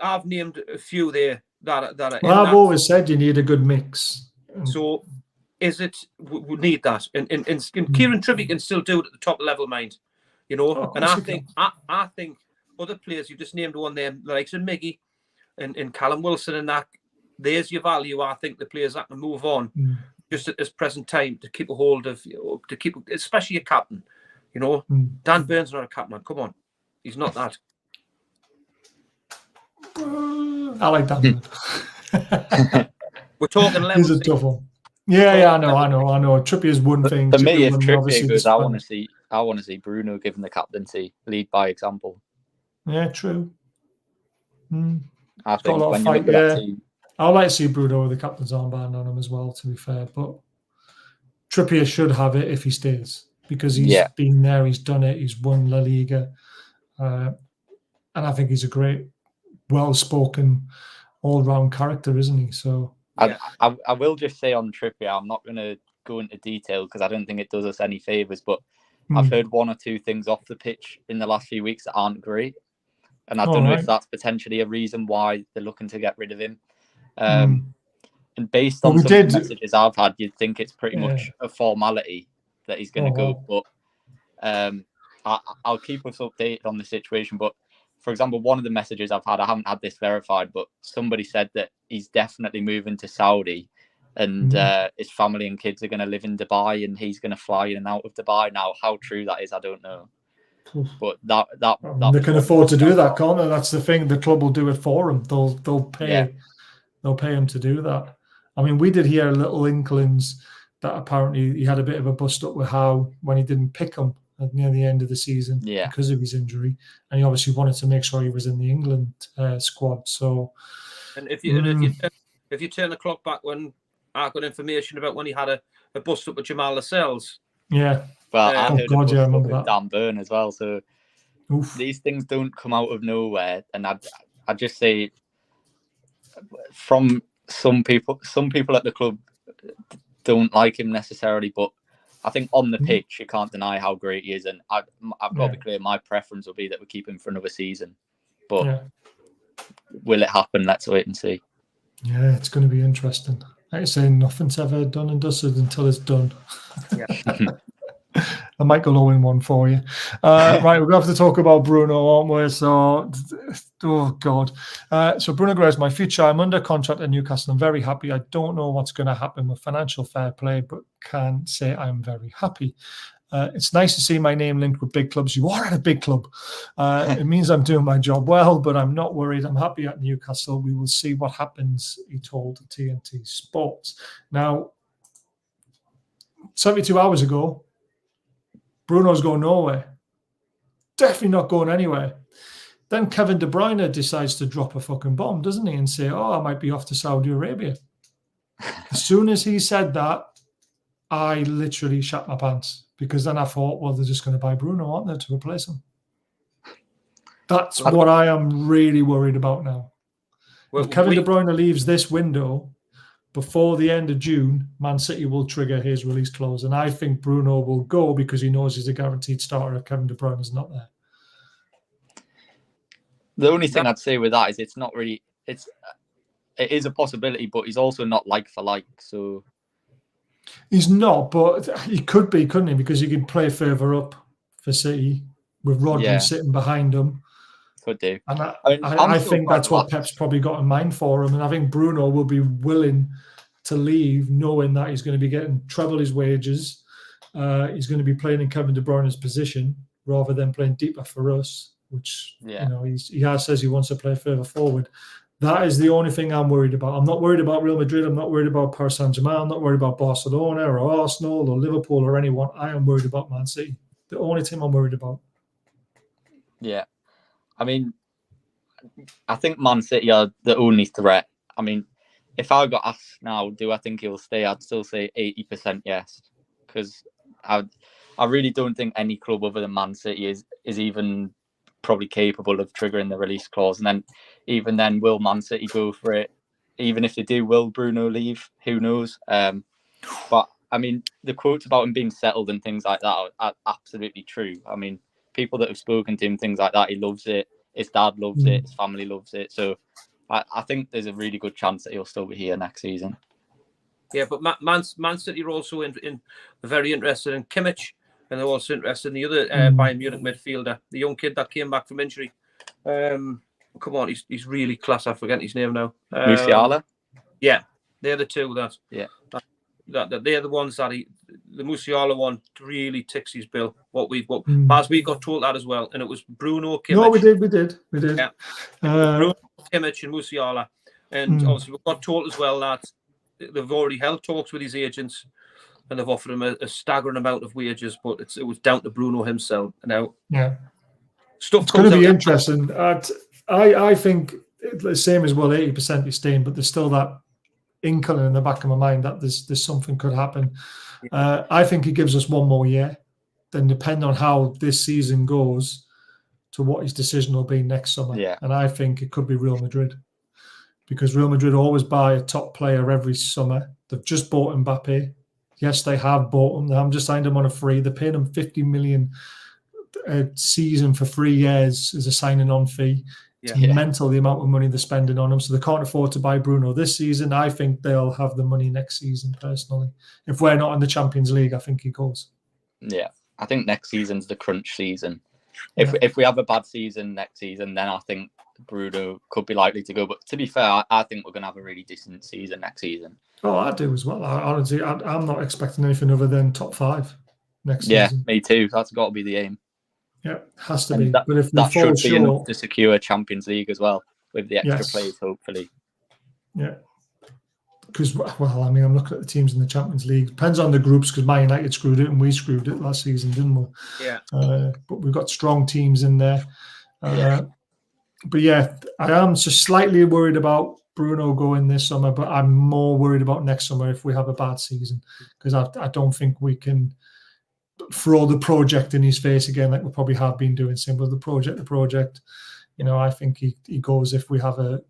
I've named a few there that are. Well, I've always said you need a good mix. So, we need that, and Kieran Trippier can still do it at the top level, mind, and I think other players you just named one there, the likes of Miggy and Callum Wilson, and that. There's your value. I think the players that can move on just at this present time to keep a hold of, especially your captain. Dan Burns not a captain, man. Come on, he's not that. I like that. We're talking levels. He's a tough one. Yeah, I know. Trippier's one thing. For me, if Trippier goes, I want to see Bruno given the captaincy, lead by example. Yeah, true. I think when you look at that team. I'd like to see Bruno with the captain's armband on him as well, to be fair. But Trippier should have it if he stays, because he's been there, he's done it, he's won La Liga. And I think he's a great, well-spoken, all-round character, isn't he? So I will just say on Trippier, I'm not going to go into detail because I don't think it does us any favours, but I've heard one or two things off the pitch in the last few weeks that aren't great. And I don't know if that's potentially a reason why they're looking to get rid of him. And based on some of the messages I've had, you'd think it's pretty much a formality that he's going to go. But I'll keep us updated on the situation. But for example, one of the messages I've had, I haven't had this verified, but somebody said that he's definitely moving to Saudi, and his family and kids are going to live in Dubai, and he's going to fly in and out of Dubai. Now, how true that is, I don't know. But that they can afford to do that, can't they? That's the thing. The club will do it for him. They'll pay. They'll pay him to do that. I mean, we did hear little inklings that apparently he had a bit of a bust up with Howe when he didn't pick him near the end of the season because of his injury, and he obviously wanted to make sure he was in the England squad. So, and if you turn the clock back, when I got information about when he had a bust up with Jamal Lascelles. Yeah. Well, I heard I remember that. Dan Burn as well. So these things don't come out of nowhere, and I just say, from some people at the club don't like him necessarily, but I think on the pitch, you can't deny how great he is. And I've got to be clear, my preference will be that we keep him for another season. But will it happen? Let's wait and see. Yeah, it's going to be interesting. Like I say, nothing's ever done and dusted until it's done. Yeah. A Michael Owen one for you. Right, we're going to have to talk about Bruno, aren't we? So, oh, God. So, Bruno Guimaraes, my future. I'm under contract at Newcastle. I'm very happy. I don't know what's going to happen with financial fair play, but can say I'm very happy. It's nice to see my name linked with big clubs. You are at a big club. It means I'm doing my job well, but I'm not worried. I'm happy at Newcastle. We will see what happens, he told TNT Sports. Now, 72 hours ago, Bruno's going nowhere. Definitely not going anywhere. Then Kevin De Bruyne decides to drop a fucking bomb, doesn't he? And say, I might be off to Saudi Arabia. As soon as he said that, I literally shat my pants. Because then I thought, well, they're just going to buy Bruno, aren't they, to replace him? That's what I am really worried about now. Well, if Kevin De Bruyne leaves this window before the end of June, Man City will trigger his release clause. And I think Bruno will go because he knows he's a guaranteed starter if Kevin De Bruyne is not there. The only thing I'd say with that is it's not really... it is a possibility, but he's also not like for like, so... He's not, but he could be, couldn't he? Because he could play further up for City with Rodri sitting behind him. Could do. And I think that's what Pep's probably got in mind for him. And I think Bruno will be willing to leave knowing that he's going to be getting treble his wages. He's going to be playing in Kevin De Bruyne's position rather than playing deeper for us, which he says he wants to play further forward. That is the only thing I'm worried about. I'm not worried about Real Madrid. I'm not worried about Paris Saint-Germain. I'm not worried about Barcelona or Arsenal or Liverpool or anyone. I am worried about Man City. The only team I'm worried about. Yeah. I mean, I think Man City are the only threat. I mean, if I got asked now, do I think he'll stay? I'd still say 80% yes. Because I really don't think any club other than Man City is even probably capable of triggering the release clause. And then even then, will Man City go for it? Even if they do, will Bruno leave? Who knows? But I mean, the quotes about him being settled and things like that are absolutely true. I mean, people that have spoken to him, things like that, he loves it. His dad loves it. His family loves it. So I think there's a really good chance that he'll still be here next season. Yeah, but Man City are also very interested in Kimmich. And they're also interested in the other Bayern Munich midfielder, the young kid that came back from injury. Come on, he's really class. I forget his name now. Musiala? Yeah, they're the two. They're the ones that the Musiala one really ticks his bill. As we got told that as well, and it was Bruno, Kimmich. No, we did. Yeah. Bruno, Kimmich, and Musiala, and obviously we got told as well that they've already held talks with his agents. And they've offered him a staggering amount of wages, but it was down to Bruno himself. Now, it's going to be interesting. I think the same as well, 80% is staying, but there's still that inkling in the back of my mind that there's something could happen. I think it gives us one more year. Then, depending on how this season goes, to what his decision will be next summer. Yeah. And I think it could be Real Madrid, because Real Madrid always buy a top player every summer. They've just bought Mbappe. Yes, they have bought him. They haven't just signed him on a free. They're paying him 50 million a season for 3 years as a signing-on fee. It's mental the amount of money they're spending on him. So they can't afford to buy Bruno this season. I think they'll have the money next season, personally. If we're not in the Champions League, I think he goes. Yeah, I think next season's the crunch season. If we have a bad season next season, then I think Bruno could be likely to go. But to be fair, I think we're going to have a really decent season next season. Oh, I do as well. Honestly, I'm not expecting anything other than top 5 next season. Yeah, me too. That's got to be the aim. Yeah, has to be. But if that should be enough to secure Champions League as well, with the extra players, hopefully. Yeah. Because, well, I mean, I'm looking at the teams in the Champions League. Depends on the groups, because Man United screwed it and we screwed it last season, didn't we? Yeah. But we've got strong teams in there. But yeah, I am just slightly worried about Bruno going this summer, but I'm more worried about next summer if we have a bad season, because I don't think we can throw the project in his face again like we probably have been doing. Simple, the project. You know, I think he goes if we have a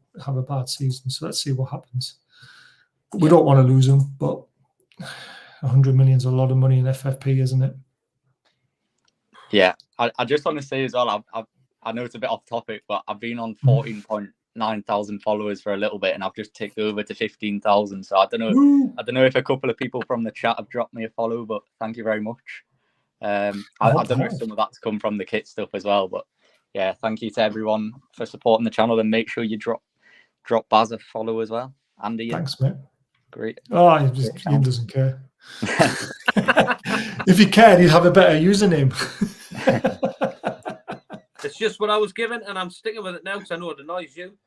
bad season. So let's see what happens. We don't want to lose him, but 100 million is a lot of money in FFP, isn't it? Yeah, I just want to say as well, I know it's a bit off topic, but I've been on 14,900 followers for a little bit, and I've just ticked over to 15,000. So I don't know if a couple of people from the chat have dropped me a follow, but thank you very much. I don't know if some of that's come from the kit stuff as well, but yeah, thank you to everyone for supporting the channel, and make sure you drop Baz a follow as well. Andy, thanks, mate. Great. Oh, Ian doesn't care. If he cared, he'd have a better username. It's just what I was given, and I'm sticking with it now because I know it annoys you.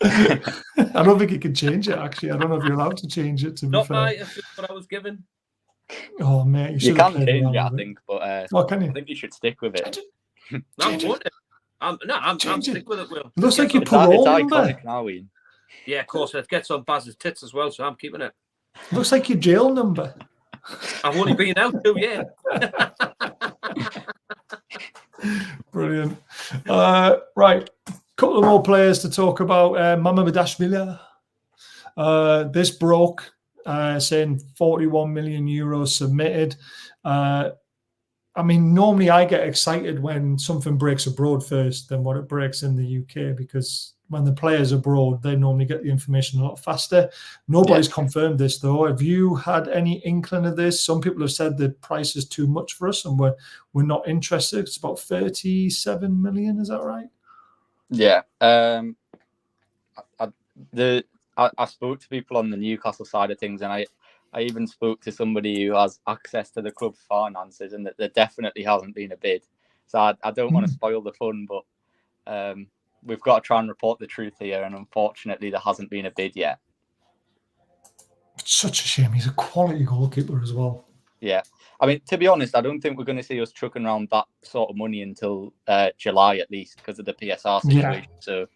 I don't think you can change it, actually. I don't know if you're allowed to change it, to be fair. It's just what I was given. Oh, mate, you can change it, I think, but can you? I think you should stick with it. I'm sticking with it, Will. Looks like you it's parole iconic now, Ian. Yeah, of course. It gets on Baz's tits as well, so I'm keeping it. Looks like your jail number. I've only been out 2 years. Brilliant. Right, couple of more players to talk about. Mamamashvili. This broke, saying 41 million euros submitted. I mean, normally I get excited when something breaks abroad first than what it breaks in the UK, because when the player's abroad, they normally get the information a lot faster. Nobody's confirmed this, though. Have you had any inkling of this? Some people have said the price is too much for us and we're not interested. It's about 37 million. Is that right? Yeah. I spoke to people on the Newcastle side of things, and I even spoke to somebody who has access to the club finances, and that there definitely hasn't been a bid. So I don't want to spoil the fun, but we've got to try and report the truth here, and unfortunately there hasn't been a bid yet. It's such a shame. He's a quality goalkeeper as well. Yeah. I mean, to be honest, I don't think we're going to see us chucking around that sort of money until July at least, because of the PSR situation. Yeah. So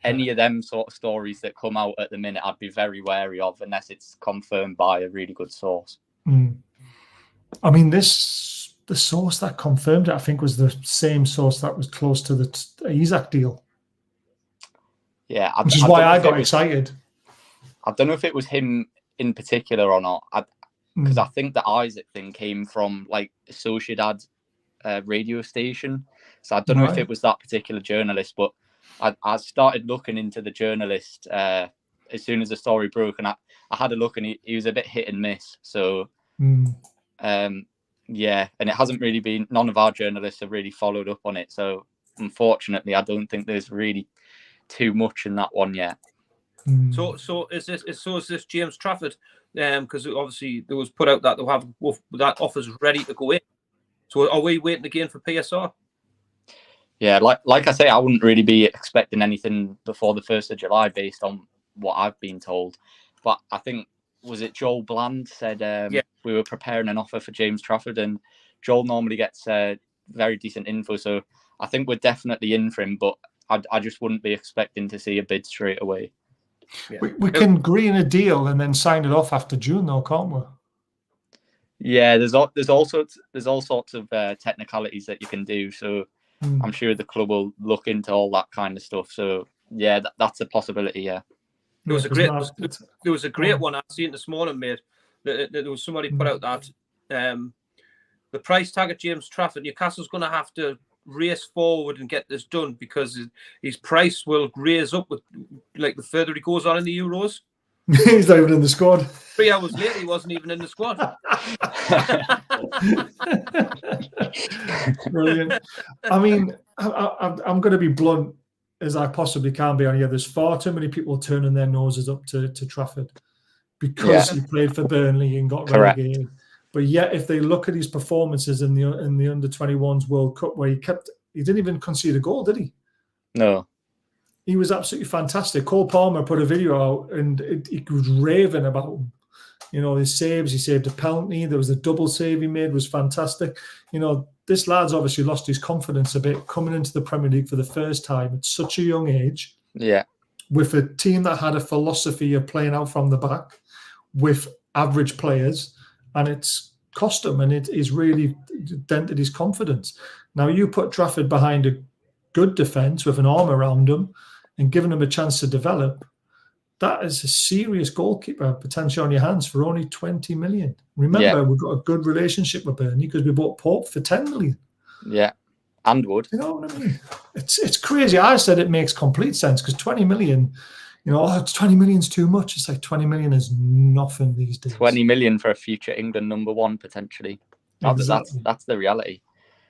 any of them sort of stories that come out at the minute, I'd be very wary of, unless it's confirmed by a really good source. I mean, the source that confirmed it, I think, was the same source that was close to the Isaac deal. Yeah. Which is why I got excited. I don't know if it was him in particular or not, because I think the Isaac thing came from like Sociedad radio station. So I don't know if it was that particular journalist, but I started looking into the journalist as soon as the story broke, and I had a look, and he was a bit hit and miss. So, yeah, and it hasn't really been, none of our journalists have really followed up on it. So, unfortunately, I don't think there's really too much in that one yet. So is this James Trafford? Because obviously there was put out that they'll have that offers ready to go in. So are we waiting again for PSR? Yeah, like I say, I wouldn't really be expecting anything before the 1st of July based on what I've been told. But I think, was it Joel Bland said we were preparing an offer for James Trafford, and Joel normally gets very decent info. So I think we're definitely in for him, but I just wouldn't be expecting to see a bid straight away. Yeah. We can agree on a deal and then sign it off after June, though, can't we? Yeah, there's all sorts of technicalities that you can do. So I'm sure the club will look into all that kind of stuff. So yeah, that's a possibility. Yeah. There was a great one I seen this morning, mate. There was somebody put out that the price tag at James Trafford, Newcastle's going to have to race forward and get this done, because his price will raise up with like the further he goes on in the Euros. He's not even in the squad. 3 hours later, he wasn't even in the squad. Brilliant. I mean, I'm going to be blunt as I possibly can be on here. There's far too many people turning their noses up to Trafford because he played for Burnley and got relegated. But yet, if they look at his performances in the under-21s World Cup, where he didn't even concede a goal, did he? No. He was absolutely fantastic. Cole Palmer put a video out, and he was raving about him. You know, his saves. He saved a penalty. There was a double save he made, was fantastic. You know, this lad's obviously lost his confidence a bit coming into the Premier League for the first time at such a young age. Yeah. With a team that had a philosophy of playing out from the back with average players, and it's cost him, and it is really dented his confidence. Now, you put Trafford behind a good defence with an arm around him and giving him a chance to develop, that is a serious goalkeeper potential on your hands for only 20 million. Remember, we've got a good relationship with Burnley because we bought Pope for 10 million. Yeah, and would. You know what I mean? It's crazy. I said it makes complete sense because 20 million, you know, it's 20 million's too much. It's like 20 million is nothing these days. 20 million for a future England #1 potentially. Exactly. That's the reality.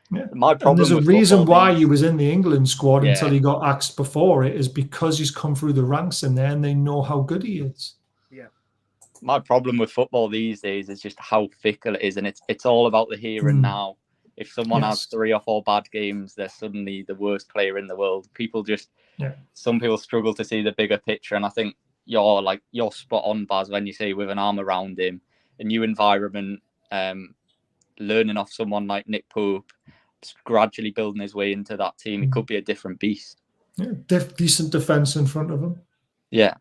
Yeah. My problem. And there's a reason why he was in the England squad Yeah. until he got axed before it is because he's come through the ranks in there and they know how good he is. Yeah. My problem with football these days is just how fickle it is, and it's all about the here and now. If someone has 3 or 4 bad games, they're suddenly the worst player in the world. Some people struggle to see the bigger picture, and I think you're spot on, Baz, when you say with an arm around him, a new environment, learning off someone like Nick Pope, gradually building his way into that team. He could be a different beast. Yeah, decent defence in front of him. Yeah,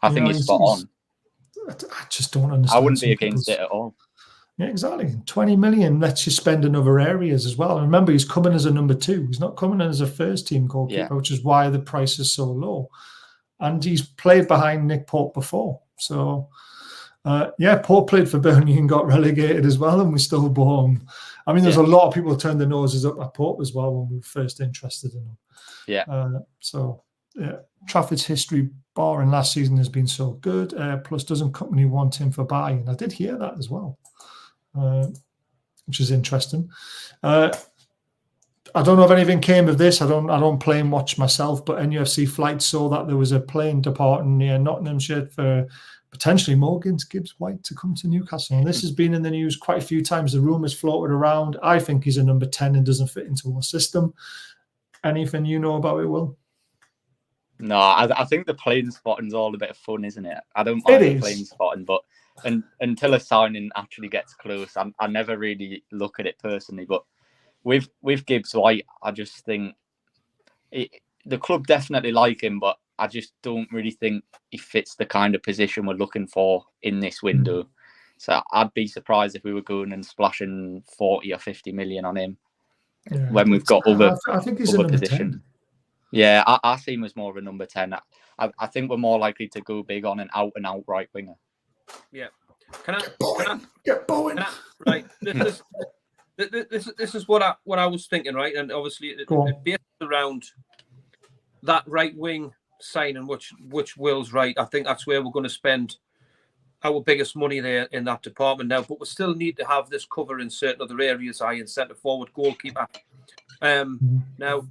I think he's spot on. I just don't understand. I wouldn't be against it at all. Yeah, exactly. 20 million lets you spend in other areas as well. And remember, he's coming as a number 2. He's not coming in as a first-team goalkeeper, which is why the price is so low. And he's played behind Nick Pope before. So, Pope played for Burnley and got relegated as well, and we still bought him. I mean, there's a lot of people who turned their noses up at Pope as well when we were first interested in him. Yeah. Trafford's history, barring last season, has been so good. Plus, doesn't company want him for buying? I did hear that as well, which is interesting. I don't know if anything came of this. I don't play and watch myself, but NUFC Flight saw that there was a plane departing near Nottinghamshire for potentially Morgan's Gibbs-White to come to Newcastle. And this has been in the news quite a few times. The rumours floated around. I think he's a number 10 and doesn't fit into our system. Anything you know about it, Will? No, I think the plane spotting is all a bit of fun, isn't it? I don't mind the plane spotting, but until a signing actually gets close, I never really look at it personally. But with Gibbs-White, I just think the club definitely like him, but I just don't really think he fits the kind of position we're looking for in this window. So I'd be surprised if we were going and splashing 40 or 50 million on him when we've got other positions. Yeah, I see him as more of a number 10. I think we're more likely to go big on an out-and-out right winger. Yeah. Get Bowen. Right. This is what I was thinking, right? And obviously it based around that right wing signing, which Will's right. I think that's where we're going to spend our biggest money there in that department now. But we still need to have this cover in certain other areas, in centre forward, goalkeeper. Now,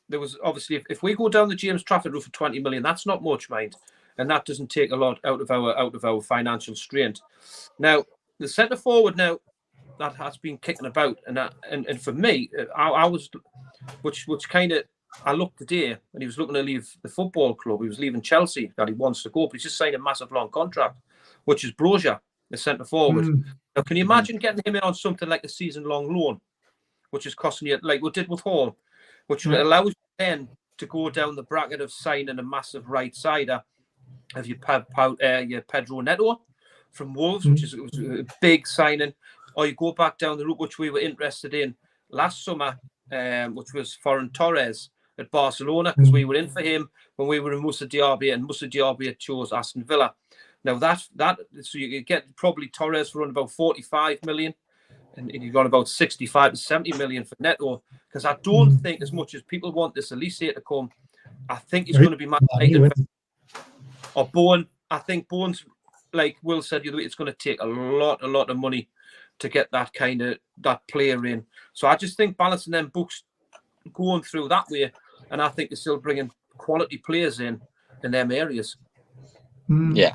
there was obviously if we go down the James Trafford route for 20 million, that's not much, mind, and that doesn't take a lot out of our financial strain. Now, the centre forward now that has been kicking about, and for me, I was, which kind of. I looked today when he was looking to leave the football club. He was leaving Chelsea, that he wants to go, but he's just signed a massive long contract, which is Brozier, the centre forward. Now, can you imagine getting him in on something like a season-long loan, which is costing you, like we did with Hall, which allows you then to go down the bracket of signing a massive right-sider of your Pedro Neto from Wolves, which is a big signing, or you go back down the route which we were interested in last summer, which was Ferran Torres at Barcelona, because we were in for him when we were in Moussa Diaby, and Moussa Diaby chose Aston Villa. Now so you get probably Torres for around about 45 million, and you got about 65 to 70 million for Neto, because I don't think, as much as people want this Elise to come, I think he's going to be or Bowen. I think Bowen's, like Will said the other week, it's going to take a lot of money to get that player in. So I just think balancing them books, going through that way, and I think they're still bringing quality players in them areas. Yeah,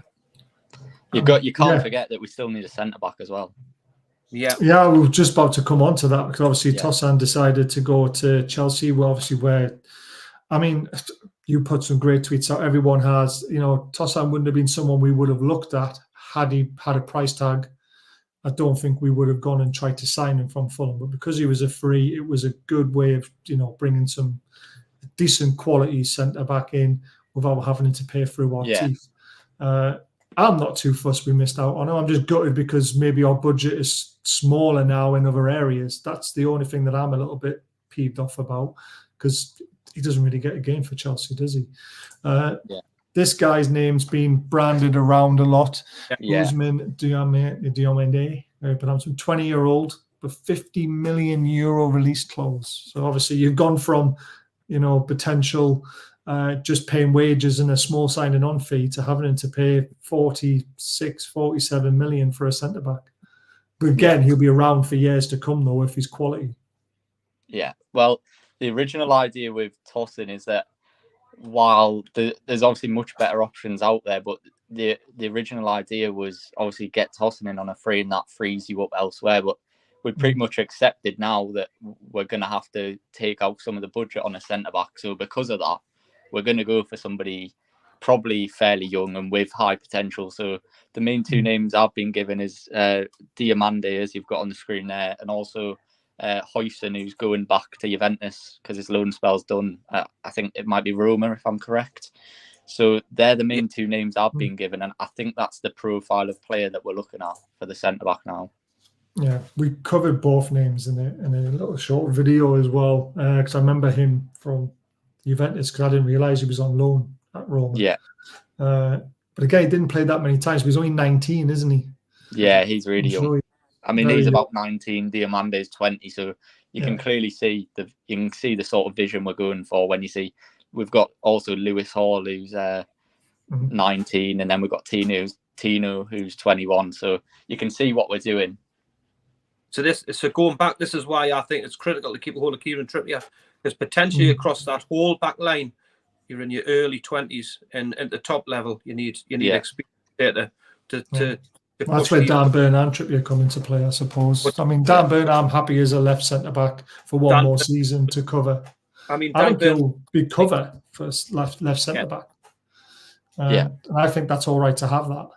you can't forget that we still need a centre back as well. Yeah, we were just about to come on to that, because obviously Tosan decided to go to Chelsea. Well, obviously, you put some great tweets out. Everyone has, Tosan wouldn't have been someone we would have looked at had he had a price tag. I don't think we would have gone and tried to sign him from Fulham, but because he was a free, it was a good way of, bringing some decent quality centre back in without having to pay through our teeth. I'm not too fussed we missed out on him. I'm just gutted because maybe our budget is smaller now in other areas. That's the only thing that I'm a little bit peeved off about, because he doesn't really get a game for Chelsea, does he? this guy's name's been branded around a lot. Yeah. Ousmane Diomande, 20-year-old, but 50 million euro release clause. So obviously you've gone from, potential just paying wages and a small signing on fee to having to pay 46, 47 million for a centre back. But again, he'll be around for years to come though if he's quality. Yeah. Well, the original idea with Tosin is that while there's obviously much better options out there, but the original idea was obviously get Tosin in on a free and that frees you up elsewhere. But we've pretty much accepted now that we're going to have to take out some of the budget on a centre-back. So because of that, we're going to go for somebody probably fairly young and with high potential. So the main two names I've been given is Diomande, as you've got on the screen there, and also Huijsen, who's going back to Juventus because his loan spell's done. I think it might be Roma, if I'm correct. So they're the main two names I've been given, and I think that's the profile of player that we're looking at for the centre-back now. Yeah, we covered both names in a little short video as well, because I remember him from Juventus because I didn't realise he was on loan at Roma. Yeah. But again, he didn't play that many times, but he's only 19, isn't he? Yeah, he's really young. I mean, he's about 19. Diomande is 20, so you can clearly see the sort of vision we're going for when you see we've got also Lewis Hall, who's 19, and then we've got Tino, who's 21. So you can see what we're doing. So going back, this is why I think it's critical to keep a hold of Kieran Trippier, because potentially across that whole back line, you're in your early 20s, and at the top level, you need experience there to that's where Dan Burn and Trippier come into play, I suppose. Dan Burn, I'm happy as a left centre back for one more season to cover. I think he'll be cover for left centre back. And I think that's all right to have that.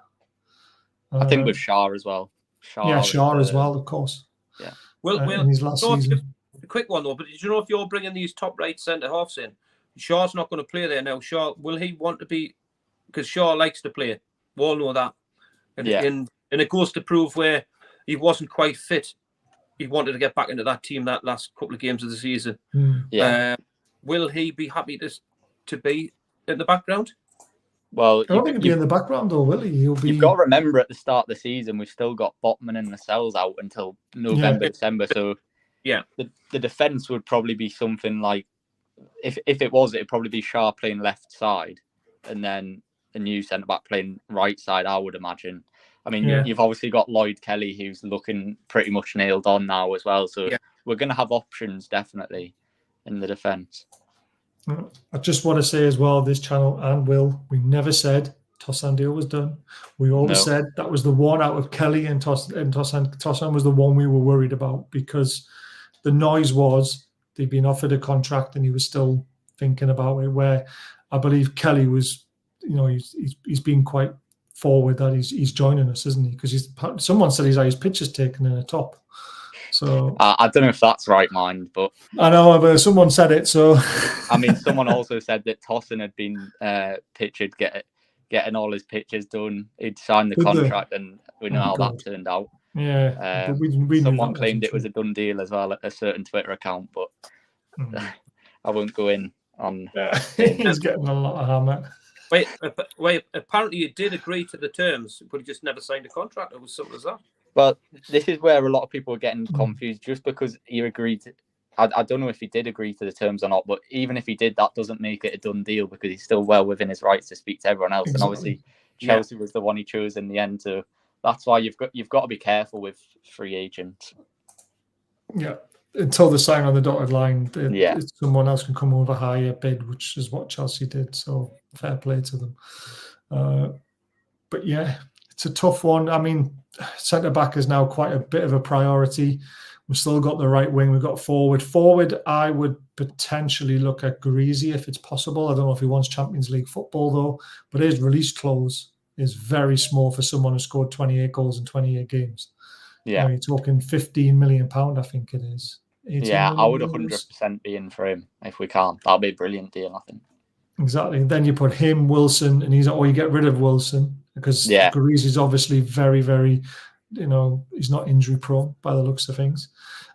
I think with Shaw as well. Shaw as well, of course. Yeah. Well, in his last season. A quick one though, but did you know if you're bringing these top right centre halves in, Shaw's not going to play there now. Shaw, will he want to be? Because Shaw likes to play. We all know that. And it goes to prove where he wasn't quite fit. He wanted to get back into that team that last couple of games of the season. Will he be happy to be in the background? Well, I don't think he'll be in the background though, will he? You've got to remember at the start of the season, we've still got Botman and Lascelles out until November, December. So the defence would probably be something like, if it was, it'd probably be Shaw playing left side and then a new centre-back playing right side, I would imagine. I mean, you've obviously got Lloyd Kelly, who's looking pretty much nailed on now as well. So we're going to have options, definitely, in the defence. I just want to say as well, this channel and Will, we never said Tosin deal was done. We always said that was the one out of Kelly and Tosin was the one we were worried about, because the noise was they'd been offered a contract and he was still thinking about it, where I believe Kelly was, he's been quite forward that he's joining us, isn't he? Because someone said he's had his pictures taken in a top. So I don't know if that's right, mind, but I know, but someone said it. So I mean, someone also said that Tosin had been pictured getting all his pictures done. He'd signed the contract, and we know how that turned out. Yeah, but we someone claimed it was a done deal as well at a certain Twitter account, but I won't go in on. He's getting a lot of hammer. Wait. Apparently, you did agree to the terms, but he just never signed a contract. It was simple as that. Well, this is where a lot of people are getting confused. Just because he agreed, I don't know if he did agree to the terms or not. But even if he did, that doesn't make it a done deal, because he's still well within his rights to speak to everyone else. Exactly. And obviously, Chelsea was the one he chose in the end. So that's why you've got to be careful with free agents. Yeah, until they sign on the dotted line, someone else can come over higher bid, which is what Chelsea did. So fair play to them. But yeah, it's a tough one. I mean, centre back is now quite a bit of a priority. We've still got the right wing. We've got forward. Forward, I would potentially look at Greasy if it's possible. I don't know if he wants Champions League football though, but his release clause is very small for someone who scored 28 goals in 28 games. Yeah, you're talking £15 million, I think it is. Yeah, I would 100% be in for him if we can. That'd be a brilliant deal, I think. Exactly. Then you put him, Wilson, and you get rid of Wilson, because Greasy is obviously very, very, he's not injury prone by the looks of things.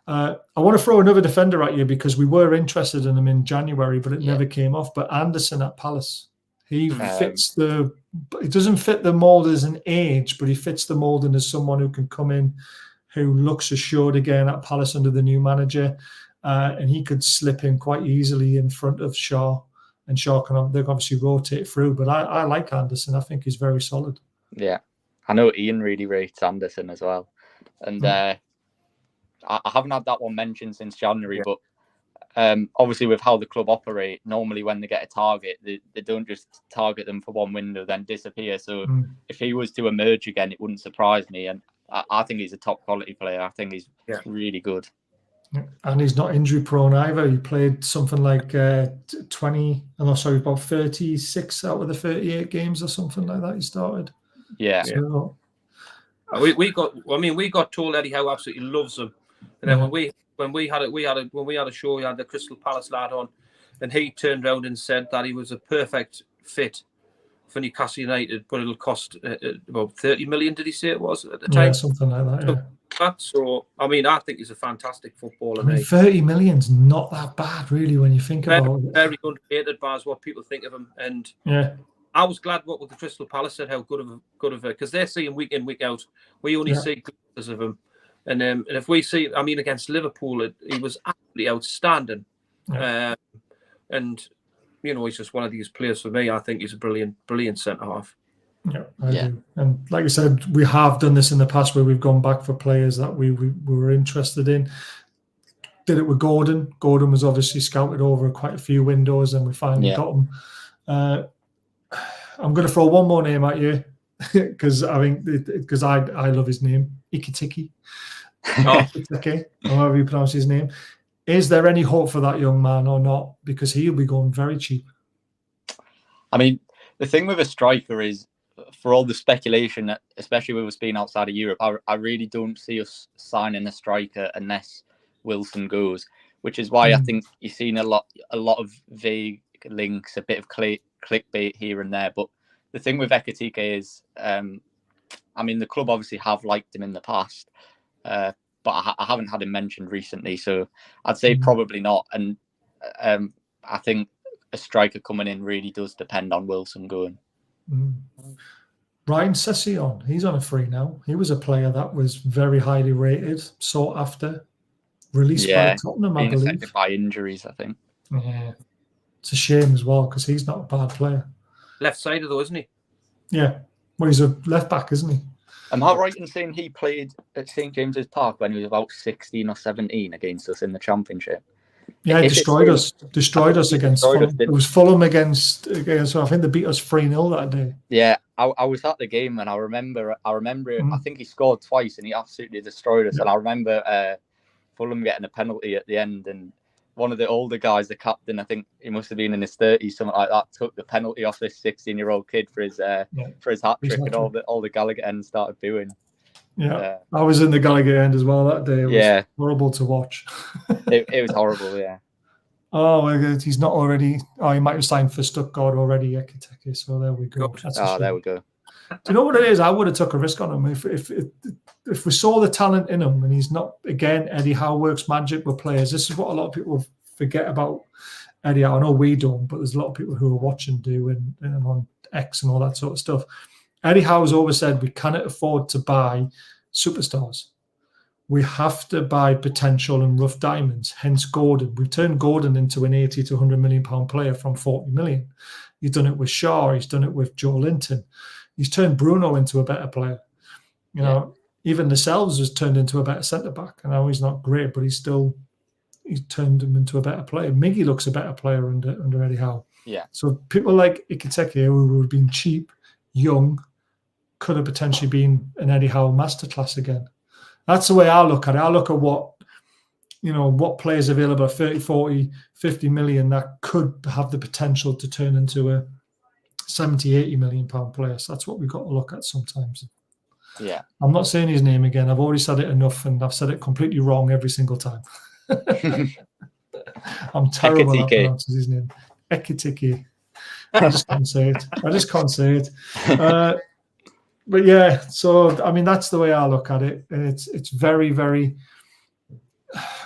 I want to throw another defender at you, because we were interested in him in January, but it never came off. But Anderson at Palace, He fits the. It doesn't fit the mold as an age, but he fits the mold in as someone who can come in, who looks assured again at Palace under the new manager, and he could slip in quite easily in front of Shaw, and Shaw can they obviously rotate through. But I like Anderson. I think he's very solid. Yeah, I know Ian really rates Anderson as well, and I haven't had that one mentioned since January, but. Obviously, with how the club operate, normally when they get a target, they don't just target them for one window, then disappear. So if he was to emerge again, it wouldn't surprise me. And I think he's a top quality player. I think he's really good. And he's not injury prone either. He played something like 36 out of the 38 games or something like that. He started. Yeah. So, we got told Eddie Howe absolutely loves him, and then when we had a show, we had the Crystal Palace lad on, and he turned around and said that he was a perfect fit for Newcastle United, but it'll cost about 30 million. Did he say it was at the time? Yeah, something like that. Yeah. So I think he's a fantastic footballer. 30 million's not that bad, really, when you think about it. Very underrated by what people think of him, and I was glad what the Crystal Palace said how good of it, because they're seeing week in week out. We only see glimpses of him. And if we see, against Liverpool, he was absolutely outstanding. Yeah. And, he's just one of these players for me. I think he's a brilliant centre-half. Yeah, I do. And like I said, we have done this in the past where we've gone back for players that we were interested in. Did it with Gordon. Gordon was obviously scouted over quite a few windows, and we finally got him. I'm going to throw one more name at you because I love his name, Ikitiki. Okay, however you pronounce his name. Is there any hope for that young man or not? Because he'll be going very cheap. The thing with a striker is, for all the speculation, especially with us being outside of Europe, I really don't see us signing a striker unless Wilson goes, which is why I think you've seen a lot of vague links, a bit of clickbait here and there. But the thing with Ekitike is, the club obviously have liked him in the past. But I haven't had him mentioned recently, so I'd say probably not. And I think a striker coming in really does depend on Wilson going. Ryan Sessegnon, he's on a free now. He was a player that was very highly rated, sought after, released by Tottenham, I believe. Affected by injuries, I think. Yeah, it's a shame as well because he's not a bad player. Left-sided though, isn't he? Yeah, well, he's a left back, isn't he? Am I right in saying he played at St James's Park when he was about 16 or 17 against us in the Championship? Yeah, he destroyed us against Fulham. It was Fulham against so I think they beat us 3-0 that day. Yeah, I was at the game and I remember I think he scored twice and he absolutely destroyed us. And I remember Fulham getting a penalty at the end, and one of the older guys, the captain, I think he must have been in his 30s, something like that, took the penalty off this 16-year-old kid for his hat trick, and all the Gallagher ends started booing. Yeah, I was in the Gallagher end as well that day. It was horrible to watch. it was horrible, yeah. Oh, he's not already. Oh, he might have signed for Stuttgart already, Ekiteke. So there we go. There we go. Do you know what it is? I would have took a risk on him if we saw the talent in him, and he's not. Again, Eddie Howe works magic with players. This is what a lot of people forget about Eddie Howe. I know we don't, but there's a lot of people who are watching do and on X and all that sort of stuff. Eddie Howe's always said we cannot afford to buy superstars. We have to buy potential and rough diamonds. Hence Gordon. We've turned Gordon into an 80 to 100 million pound player from 40 million. He's done it with Shaw. He's done it with Joe Linton. He's turned Bruno into a better player. You know, even Lascelles was turned into a better centre back. I know he's not great, but he's turned him into a better player. Miggy looks a better player under Eddie Howe. Yeah. So people like Ikiteke, who would have been cheap, young, could have potentially been an Eddie Howe masterclass again. That's the way I look at it. I look at what players available at 30, 40, 50 million that could have the potential to turn into a 70, 80 million pound player. So that's what we've got to look at sometimes. Yeah. I'm not saying his name again. I've already said it enough and I've said it completely wrong every single time. I'm terrible at pronouncing his name. Ekiteke. I just can't say it. But yeah, so I mean that's the way I look at it, and it's very, very.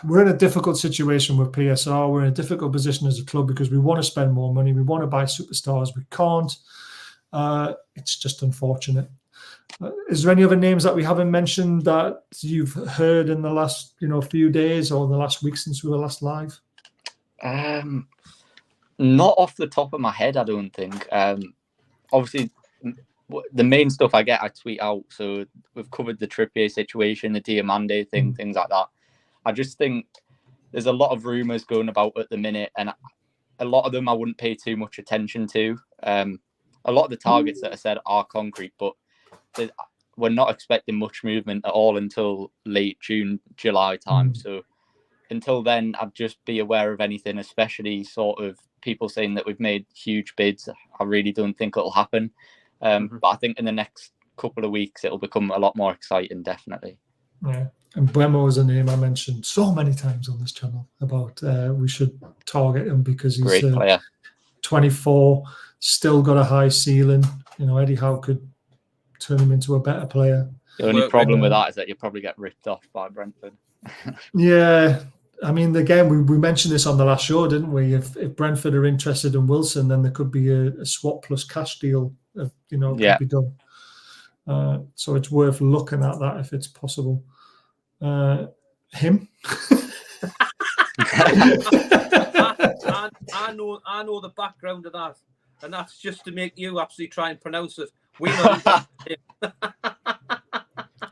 we're in a difficult situation with PSR. We're in a difficult position as a club because we want to spend more money. We want to buy superstars. We can't. It's just unfortunate. Is there any other names that we haven't mentioned that you've heard in the last, few days or the last week since we were last live? Not off the top of my head, I don't think. Obviously, the main stuff I tweet out. So we've covered the Trippier situation, the Diamande thing, things like that. I just think there's a lot of rumours going about at the minute, and a lot of them I wouldn't pay too much attention to. A lot of the targets that are said are concrete, but we're not expecting much movement at all until late June, July time. So until then, I'd just be aware of anything, especially sort of people saying that we've made huge bids. I really don't think it'll happen. But I think in the next couple of weeks, it'll become a lot more exciting, definitely. Yeah. And Bremo is a name I mentioned so many times on this channel about we should target him because he's great player. 24, still got a high ceiling. Eddie Howe could turn him into a better player. The only problem with that is that you'll probably get ripped off by Brentford. Yeah. I mean, again, we mentioned this on the last show, didn't we? If Brentford are interested in Wilson, then there could be a swap plus cash deal, could be done. So it's worth looking at that if it's possible. Him? I know the background of that, and that's just to make you absolutely try and pronounce it. We know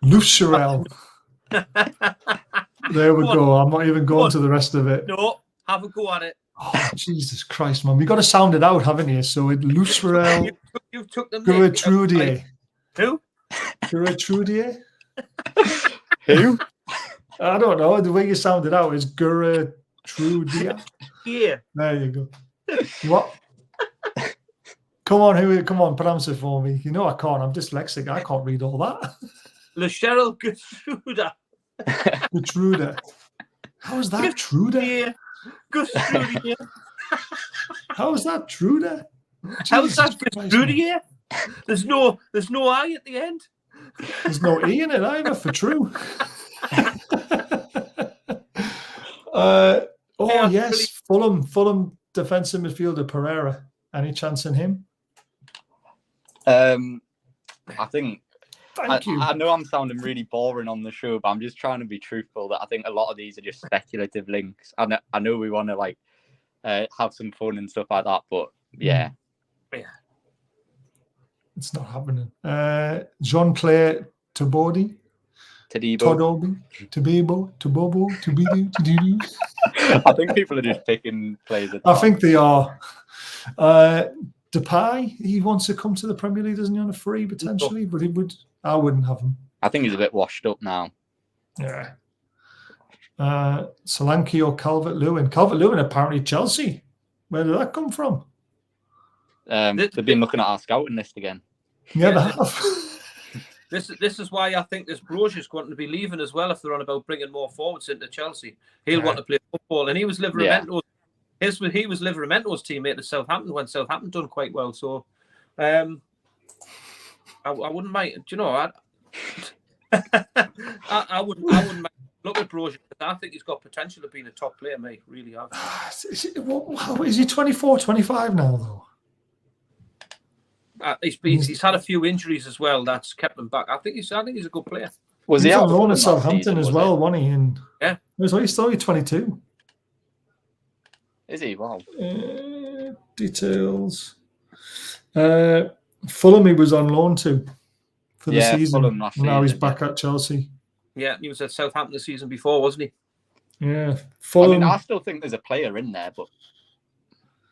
Lucharel. There we go. I'm not even going to the rest of it. No, have a go at it. Oh, Jesus Christ, man. We've got to sound it out, haven't you? So it Lucharel. You took them. Gertrudier. Who? Gertrudier? Who? I don't know. The way you sound it out is Gertrudier. Yeah. There you go. What? Come on, pronounce it for me. I can't. I'm dyslexic. I can't read all that. Le Cheryl Gertruda. Gertruda. How is that Truda? Yeah. Gertruda. How is that Truda? How's that Gertruda? There's no I at the end. There's no E in it either for true. Yes, Fulham defensive midfielder Pereira. Any chance in him? I think. Thank you. I know I'm sounding really boring on the show, but I'm just trying to be truthful that I think a lot of these are just speculative links. I know we want to have some fun and stuff like that, but yeah. It's not happening. Jean-Claire Tobodi. Todibo. I think people are just picking players. I think they are. Depay, he wants to come to the Premier League, doesn't he, on a free potentially? But I wouldn't have him. I think he's a bit washed up now. Yeah. Solanke or Calvert-Lewin. Calvert-Lewin apparently Chelsea. Where did that come from? They've been looking at our scouting list again. Yeah, they have. This is why I think this Brozius going to be leaving as well if they're on about bringing more forwards into Chelsea. He'll want to play football, and he was Liveramento's. He was Liveramento's teammate at Southampton when Southampton done quite well. So, I wouldn't mind. Do you know? I wouldn't mind. Look at Brozius. I think he's got potential of being a top player, mate. Really have. Is he 24, 25 now though? He's had a few injuries as well that's kept him back. I think he's a good player. Was he on loan at Southampton as well, wasn't he? And yeah, he's still 22. Is he? Wow. Details. Fulham he was on loan to for the season. Fulham now he's back at Chelsea. Yeah, he was at Southampton the season before, wasn't he? Yeah. Fulham. I still think there's a player in there, but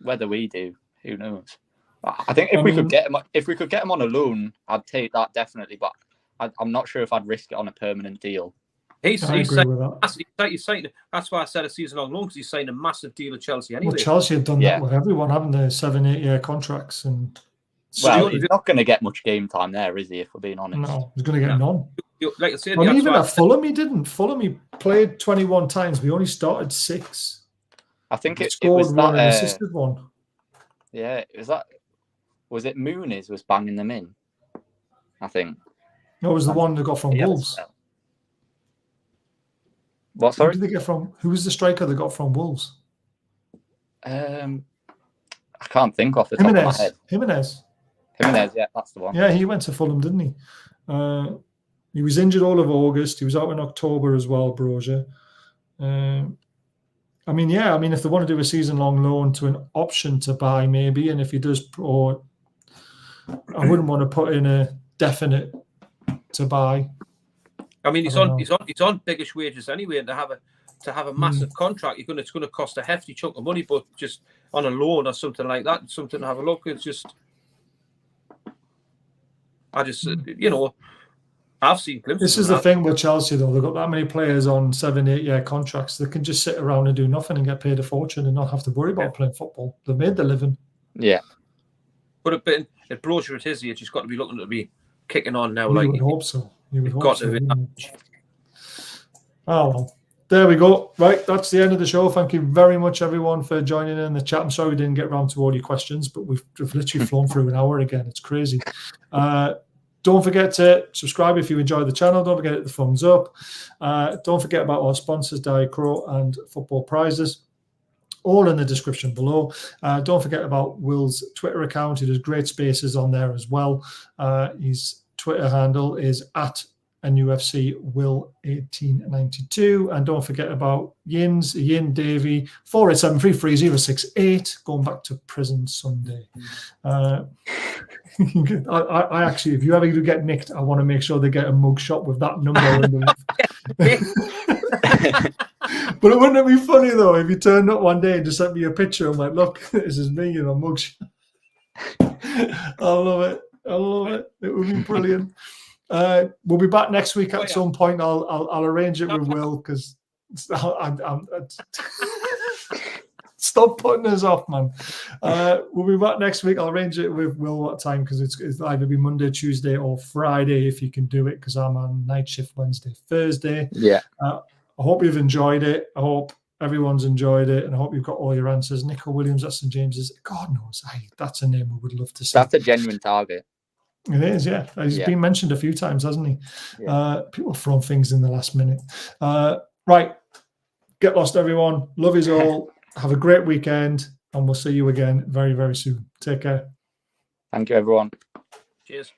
whether we do, who knows? I think if we could get him on a loan, I'd take that definitely. But I'm not sure if I'd risk it on a permanent deal. He's saying, that's why I said a season-long loan, because he's signed a massive deal at Chelsea anyway. Well, Chelsea have done that with everyone, haven't they? 7-8 year contracts. And well, he's not going to get much game time there, is he, if we're being honest? No, he's going to get none. Like I said, even at Fulham, he didn't. Fulham, he played 21 times, but he only started 6. I think it scored was one that, and assisted one. Yeah, was it Muniz was banging them in? I think. No, it was the one that got from Wolves. What? Who Sorry. did they get from? Who was the striker they got from Wolves? I can't think off the top of my head. Jimenez. Yeah, that's the one. Yeah, he went to Fulham, didn't he? He was injured all of August. He was out in October as well, Brozier. I mean, if they want to do a season-long loan to an option to buy, maybe, and if he does, or I wouldn't want to put in a definite to buy. I mean, he's on biggish wages anyway, and to have a massive contract, it's going to cost a hefty chunk of money. But just on a loan or something like that, something to have a look. It's just, I've seen glimpses. This is the thing with Chelsea, though. They've got that many players on 7-8 year contracts. They can just sit around and do nothing and get paid a fortune and not have to worry about playing football. They've made the living. Yeah. But at Brozier at his age, he's got to be looking to be kicking on now. You would hope so. You would hope so. Oh, well. There we go. Right, that's the end of the show. Thank you very much, everyone, for joining in the chat. I'm sorry we didn't get around to all your questions, but we've literally flown through an hour again. It's crazy. Don't forget to subscribe if you enjoy the channel. Don't forget to hit the thumbs up. Don't forget about our sponsors, Diet Crow and Football Prizes. All in the description below. Don't forget about Will's Twitter account. He does great spaces on there as well. His Twitter handle is @NUFC Will 1892, and don't forget about Yin Davey 487333068 going back to prison Sunday. I actually, if you ever do get nicked, I want to make sure they get a mug shot with that number underneath. But wouldn't it be funny though if you turned up one day and just sent me a picture and went, "Look, this is me in a mug shot." I love it. It would be brilliant. We'll be back next week at some point. I'll arrange it with Will because stop putting us off, man. We'll be back next week. I'll arrange it with Will what time because it's either be Monday, Tuesday, or Friday if you can do it because I'm on night shift Wednesday, Thursday. Yeah. I hope you've enjoyed it. I hope everyone's enjoyed it, and I hope you've got all your answers. Nico Williams at St James's. God knows, that's a name we would love to see. That's a genuine target. It is, yeah. He's been mentioned a few times, hasn't he? Yeah. People throw things in the last minute. Right. Get lost, everyone. Love yous all. Have a great weekend, and we'll see you again very, very soon. Take care. Thank you, everyone. Cheers.